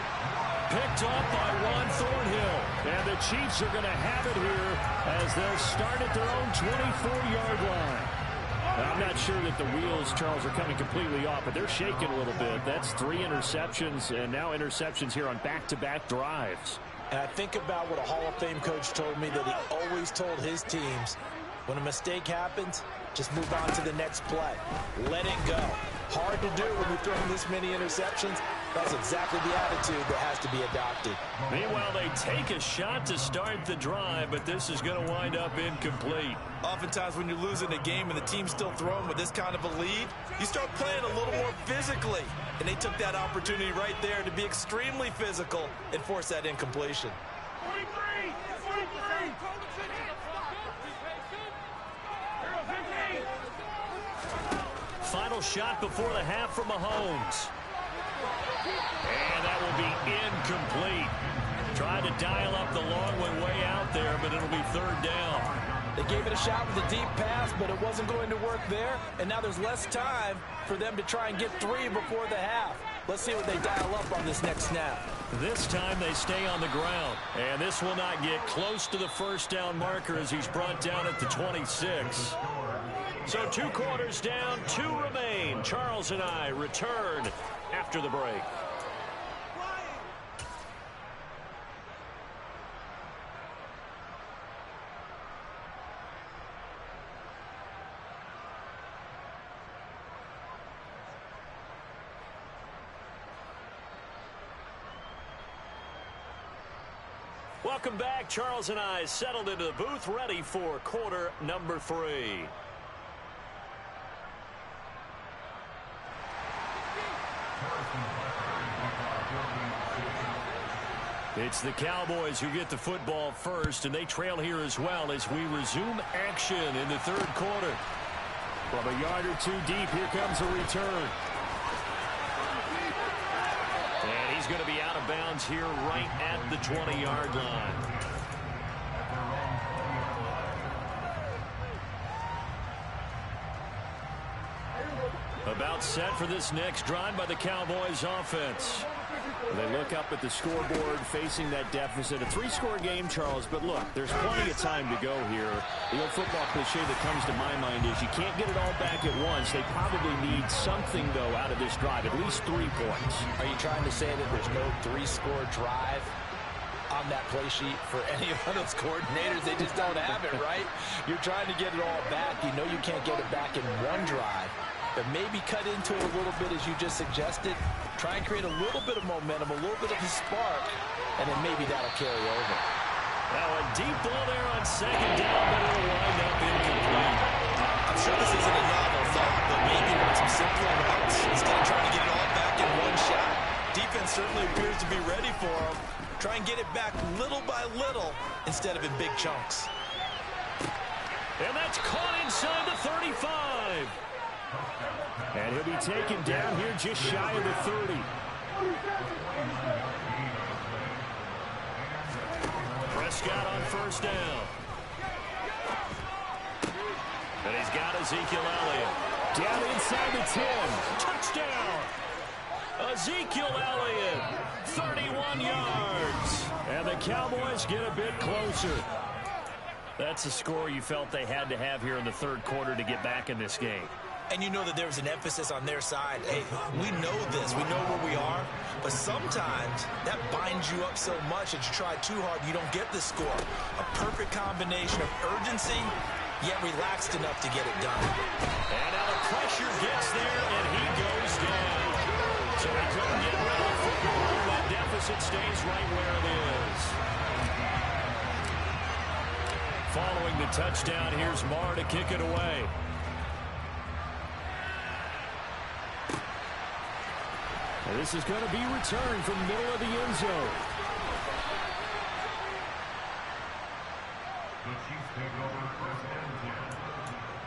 Picked off by Juan Thornhill. And the Chiefs are going to have it here as they'll start at their own 24-yard line. I'm not sure that the wheels, Charles, are coming completely off, but they're shaking a little bit. That's 3 interceptions, and now interceptions here on back-to-back drives. And I think about what a Hall of Fame coach told me that he always told his teams, when a mistake happens, just move on to the next play. Let it go. Hard to do when you're throwing this many interceptions. That's exactly the attitude that has to be adopted. Meanwhile, they take a shot to start the drive, but this is going to wind up incomplete. Oftentimes when you're losing a game and the team's still throwing with this kind of a lead, you start playing a little more physically. And they took that opportunity right there to be extremely physical and force that incompletion. 43! Final shot before the half from Mahomes. And that will be incomplete. Tried to dial up the long one way out there, but it'll be third down. They gave it a shot with a deep pass, but it wasn't going to work there. And now there's less time for them to try and get 3 before the half. Let's see what they dial up on this next snap. This time they stay on the ground. And this will not get close to the first down marker as he's brought down at the 26. So 2 quarters down, 2 remain. Charles and I return after the break. Welcome back. Charles and I settled into the booth, ready for quarter number 3. It's the Cowboys who get the football first, and they trail here as well as we resume action in the third quarter. From a yard or two deep, here comes a return. And he's going to be out of bounds here right at the 20-yard line. About set for this next drive by the Cowboys offense. They look up at the scoreboard facing that deficit. A 3-score game, Charles, but look, there's plenty of time to go here. The old football cliche that comes to my mind is you can't get it all back at once. They probably need something, though, out of this drive, at least 3 points. Are you trying to say that there's no 3-score drive on that play sheet for any of those coordinators? They just don't have it, right? You're trying to get it all back. You know you can't get it back in one drive. But maybe cut into it a little bit as you just suggested. Try and create a little bit of momentum, a little bit of a spark, and then maybe that'll carry over. Now a deep ball there on second down, but it'll wind up incomplete. I'm sure this isn't a novel thought, but maybe with some simpler routes instead of trying to get it all back in one shot. Defense certainly appears to be ready for him. Try and get it back little by little instead of in big chunks. And that's caught inside the 35. And he'll be taken down here just shy of the 30. Prescott on first down. And he's got Ezekiel Elliott. Down inside the 10. Touchdown. Ezekiel Elliott, 31 yards. And the Cowboys get a bit closer. That's a score you felt they had to have here in the third quarter to get back in this game. And you know that there's an emphasis on their side. Hey, we know this. We know where we are. But sometimes that binds you up so much that you try too hard, you don't get the score. A perfect combination of urgency, yet relaxed enough to get it done. And now the pressure gets there, and he goes down. So he couldn't get rid of the football. That deficit stays right where it is. Following the touchdown, here's Marr to kick it away. And this is going to be returned from the middle of the end zone. The Chiefs take over first and 10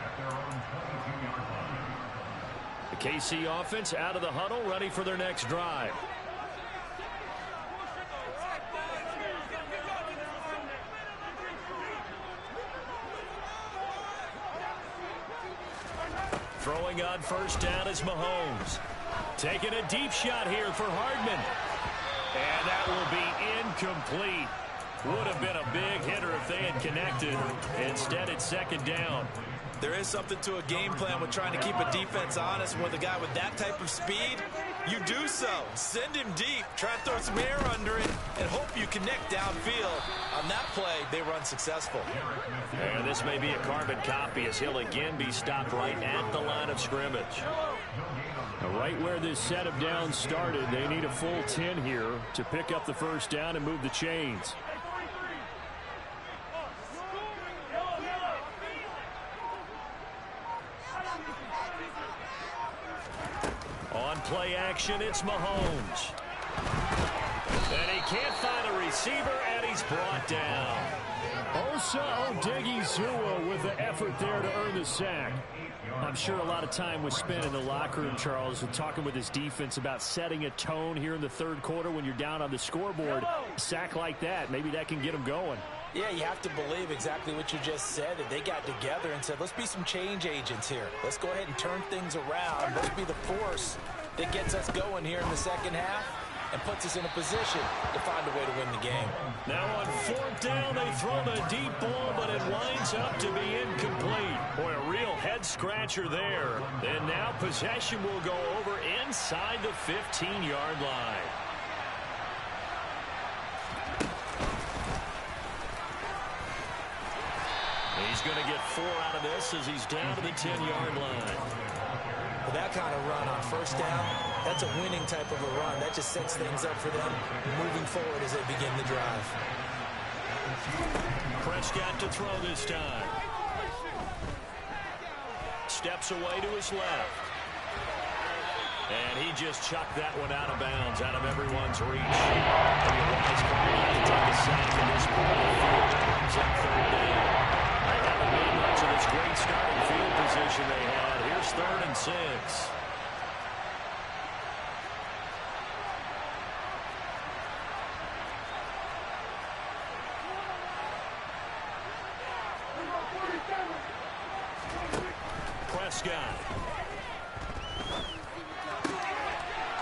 at their own 22-yard line. The KC offense out of the huddle, ready for their next drive. Throwing on first down is Mahomes. Taking a deep shot here for Hardman. And that will be incomplete. Would have been a big hitter if they had connected. Instead, it's second down. There is something to a game plan with trying to keep a defense honest. With a guy with that type of speed, you do so. Send him deep. Try and throw some air under it and hope you connect downfield. On that play, they were unsuccessful. And this may be a carbon copy as he'll again be stopped right at the line of scrimmage. Right where this set of downs started, they need a full 10 here to pick up the first down and move the chains. On play action, it's Mahomes. And he can't find a receiver, and he's brought down. Osa Odighizuwa with the effort there to earn the sack. I'm sure a lot of time was spent in the locker room, Charles, talking with his defense about setting a tone here in the third quarter when you're down on the scoreboard. A sack like that, maybe that can get them going. Yeah, you have to believe exactly what you just said, that they got together and said, let's be some change agents here. Let's go ahead and turn things around. Let's be the force that gets us going here in the second half and puts us in a position to find a way to win the game. Now on fourth down, they throw the deep ball, but it winds up to be incomplete. Boy, a real head-scratcher there. And now possession will go over inside the 15-yard line. He's going to get 4 out of this as he's down to the 10-yard line. With that kind of run on first down, that's a winning type of a run. That just sets things up for them moving forward as they begin the drive. Prescott to throw this time. Steps away to his left. And he just chucked that one out of bounds, out of everyone's reach. And the wise call not to take a sack in this part of the field. Brings up third down. They haven't made much of this great starting field position they had. Here's 3rd and 6. Prescott.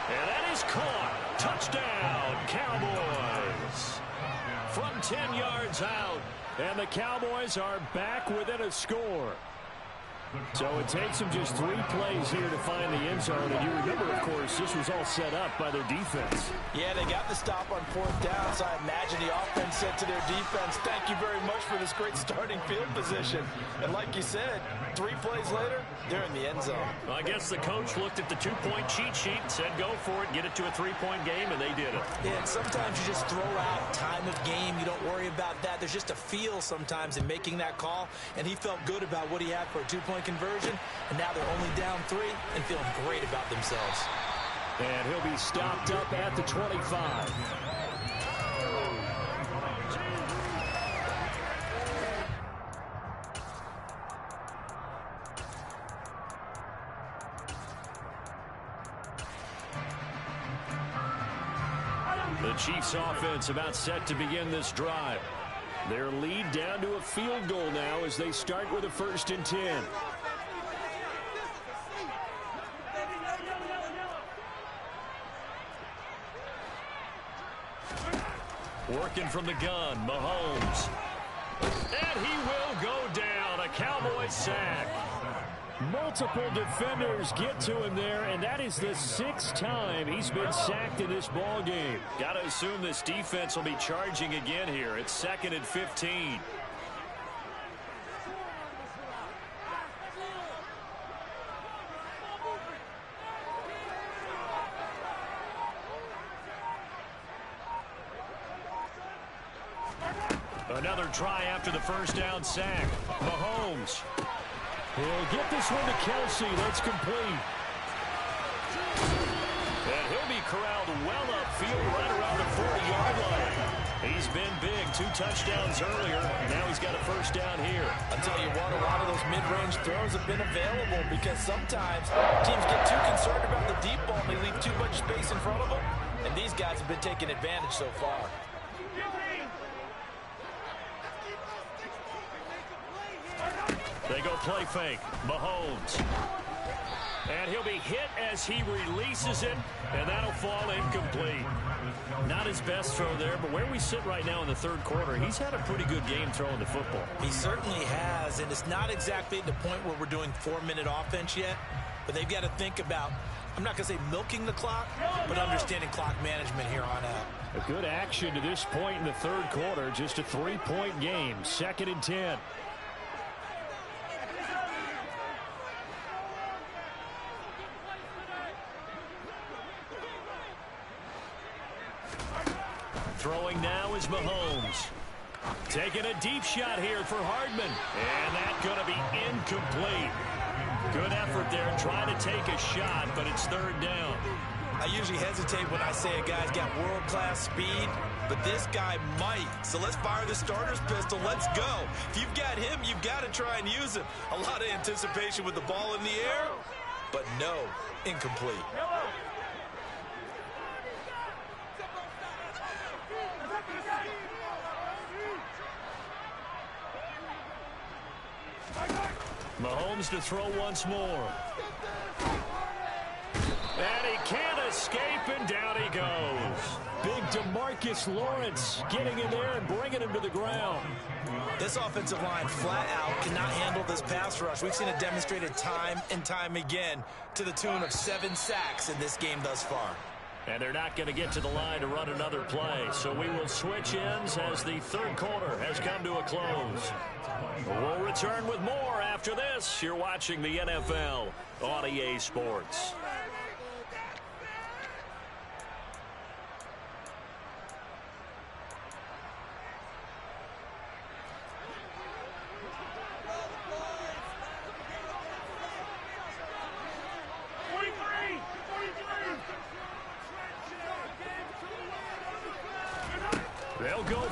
And that is caught. Touchdown, Cowboys. From 10 yards out. And the Cowboys are back within a score. So it takes them just 3 plays here to find the end zone. And you remember, of course, this was all set up by their defense. Yeah, they got the stop on 4th down, so I imagine the offense said to their defense, thank you very much for this great starting field position. And like you said, 3 plays later, they're in the end zone. Well, I guess the coach looked at the 2-point cheat sheet and said, go for it, get it to a 3-point game, and they did it. Yeah, and sometimes you just throw out time of game. You don't worry about that. There's just a feel sometimes in making that call, and he felt good about what he had for a 2-point conversion, and now they're only down 3 and feeling great about themselves. And he'll be stopped up at the 25. The Chiefs offense about set to begin this drive. Their lead down to a field goal now as they start with a 1st and 10. Working from the gun, Mahomes. And he will go down. A Cowboys sack. Multiple defenders get to him there, and that is the 6th time he's been sacked in this ball game. Got to assume this defense will be charging again here. It's 2nd and 15. Another try after the 1st down sack. Mahomes. He'll get this one to Kelsey. That's complete. And he'll be corralled well upfield right around the 40-yard line. He's been big. 2 touchdowns earlier. Now he's got a 1st down here. I'll tell you what, a lot of those mid-range throws have been available because sometimes teams get too concerned about the deep ball and they leave too much space in front of them. And these guys have been taking advantage so far. They go play fake. Mahomes. And he'll be hit as he releases it, and that'll fall incomplete. Not his best throw there, but where we sit right now in the 3rd quarter, he's had a pretty good game throwing the football. He certainly has, and it's not exactly at the point where we're doing 4-minute offense yet, but they've got to think about, I'm not going to say milking the clock, but understanding clock management here on out. A good action to this point in the 3rd quarter, just a 3-point game, 2nd and 10. Throwing now is Mahomes. Taking a deep shot here for Hardman. And that's going to be incomplete. Good effort there trying to take a shot, but it's 3rd down. I usually hesitate when I say a guy's got world-class speed, but this guy might. So let's fire the starter's pistol. Let's go. If you've got him, you've got to try and use him. A lot of anticipation with the ball in the air, but no, incomplete. Mahomes to throw once more. And he can't escape, and down he goes. Big DeMarcus Lawrence getting in there and bringing him to the ground. This offensive line flat out cannot handle this pass rush. We've seen it demonstrated time and time again to the tune of 7 sacks in this game thus far. And they're not going to get to the line to run another play. So we will switch ends as the 3rd quarter has come to a close. We'll return with more after this. You're watching the NFL on EA Sports.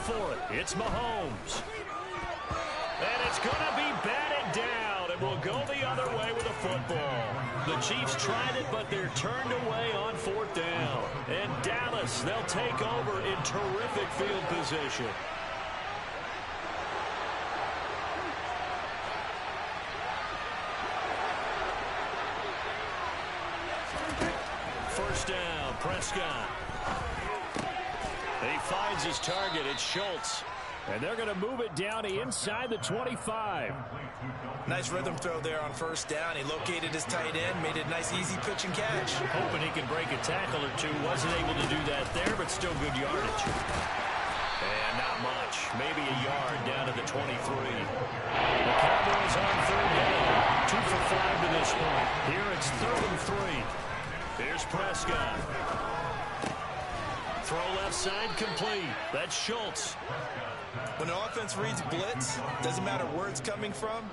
for it. It's Mahomes. And it's going to be batted down, and will go the other way with a football. The Chiefs tried it, but they're turned away on 4th down. And Dallas, they'll take over in terrific field position. First down, Prescott. He finds his target. It's Schultz. And they're going to move it down to inside the 25. Nice rhythm throw there on first down. He located his tight end, made it a nice easy pitch and catch. Hoping he can break a tackle or two. Wasn't able to do that there, but still good yardage. And not much. Maybe a yard down to the 23. The Cowboys on 3rd down. 2 for 5 to this point. Here it's 3rd and 3. Here's Prescott. Throw left side complete. That's Schultz. When an offense reads blitz, doesn't matter where it's coming from,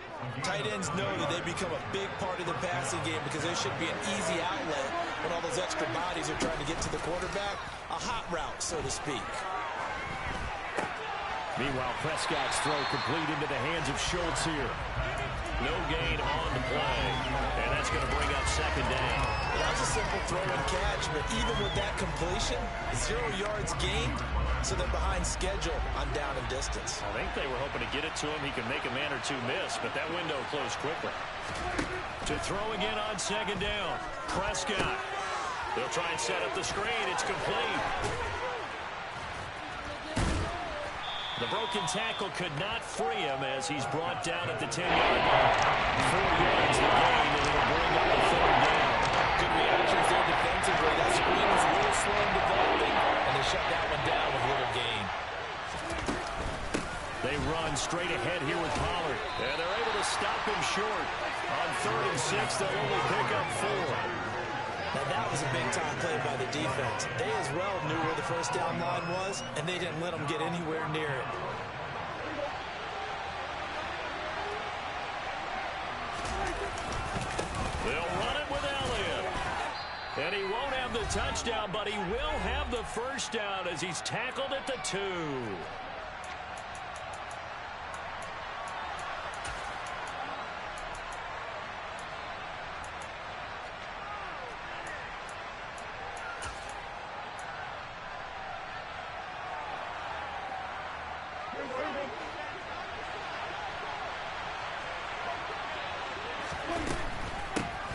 tight ends know that they become a big part of the passing game because there should be an easy outlet when all those extra bodies are trying to get to the quarterback. A hot route, so to speak. Meanwhile, Prescott's throw complete into the hands of Schultz here. No gain on the play, and that's going to bring up 2nd down. Well, that was a simple throw and catch, but even with that completion, 0 yards gained, so they're behind schedule on down and distance. I think they were hoping to get it to him. He could make a man or two miss, but that window closed quickly. To throw again on 2nd down, Prescott. They'll try and set up the screen. It's complete. The broken tackle could not free him as he's brought down at the 10-yard line. 4 yards the gain, and it'll bring up the 3rd down. Good reactions there defensively. That screen was a little slow in developing, and they shut that one down with little gain. They run straight ahead here with Pollard, and they're able to stop him short. On 3rd and 6, they'll only pick up 4. Now that was a big-time play by the defense. They as well knew where the first down line was, and they didn't let them get anywhere near it. They'll run it with Elliott. And he won't have the touchdown, but he will have the first down as he's tackled at the 2.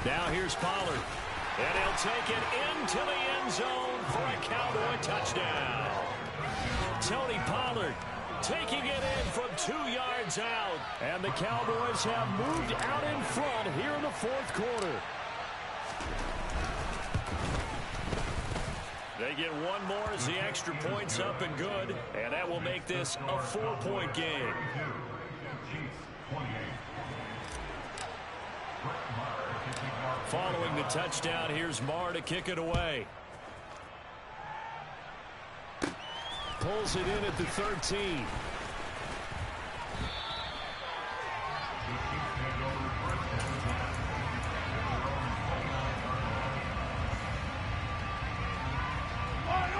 Now here's Pollard, and he'll take it into the end zone for a Cowboy touchdown. Tony Pollard taking it in from 2 yards out, and the Cowboys have moved out in front here in the 4th quarter. They get one more as the extra point's up and good, and that will make this a 4-point game. Following the touchdown, here's Marr to kick it away. Pulls it in at the 13.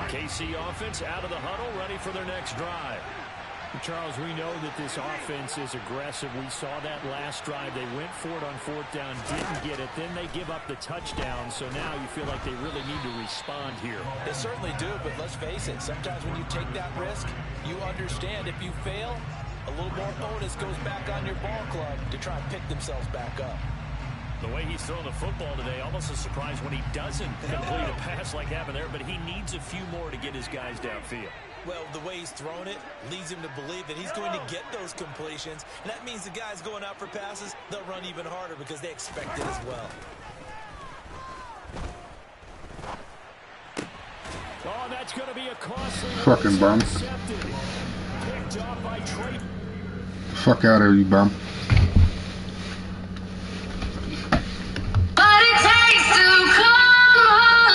KC offense out of the huddle, ready for their next drive. Charles, we know that this offense is aggressive. We saw that last drive. They went for it on 4th down, didn't get it. Then they give up the touchdown. So now you feel like they really need to respond here. They certainly do, but let's face it. Sometimes when you take that risk, you understand if you fail, a little more onus goes back on your ball club to try and pick themselves back up. The way he's throwing the football today, almost a surprise when he doesn't complete a pass like happened there, but he needs a few more to get his guys downfield. Well, the way he's thrown it leads him to believe that he's going to get those completions. And that means the guys going out for passes, they'll run even harder because they expect it as well. Oh, that's going to be a costly fucking bum. Picked off by Trey. Fuck out of here, you bum. What it takes to come alive.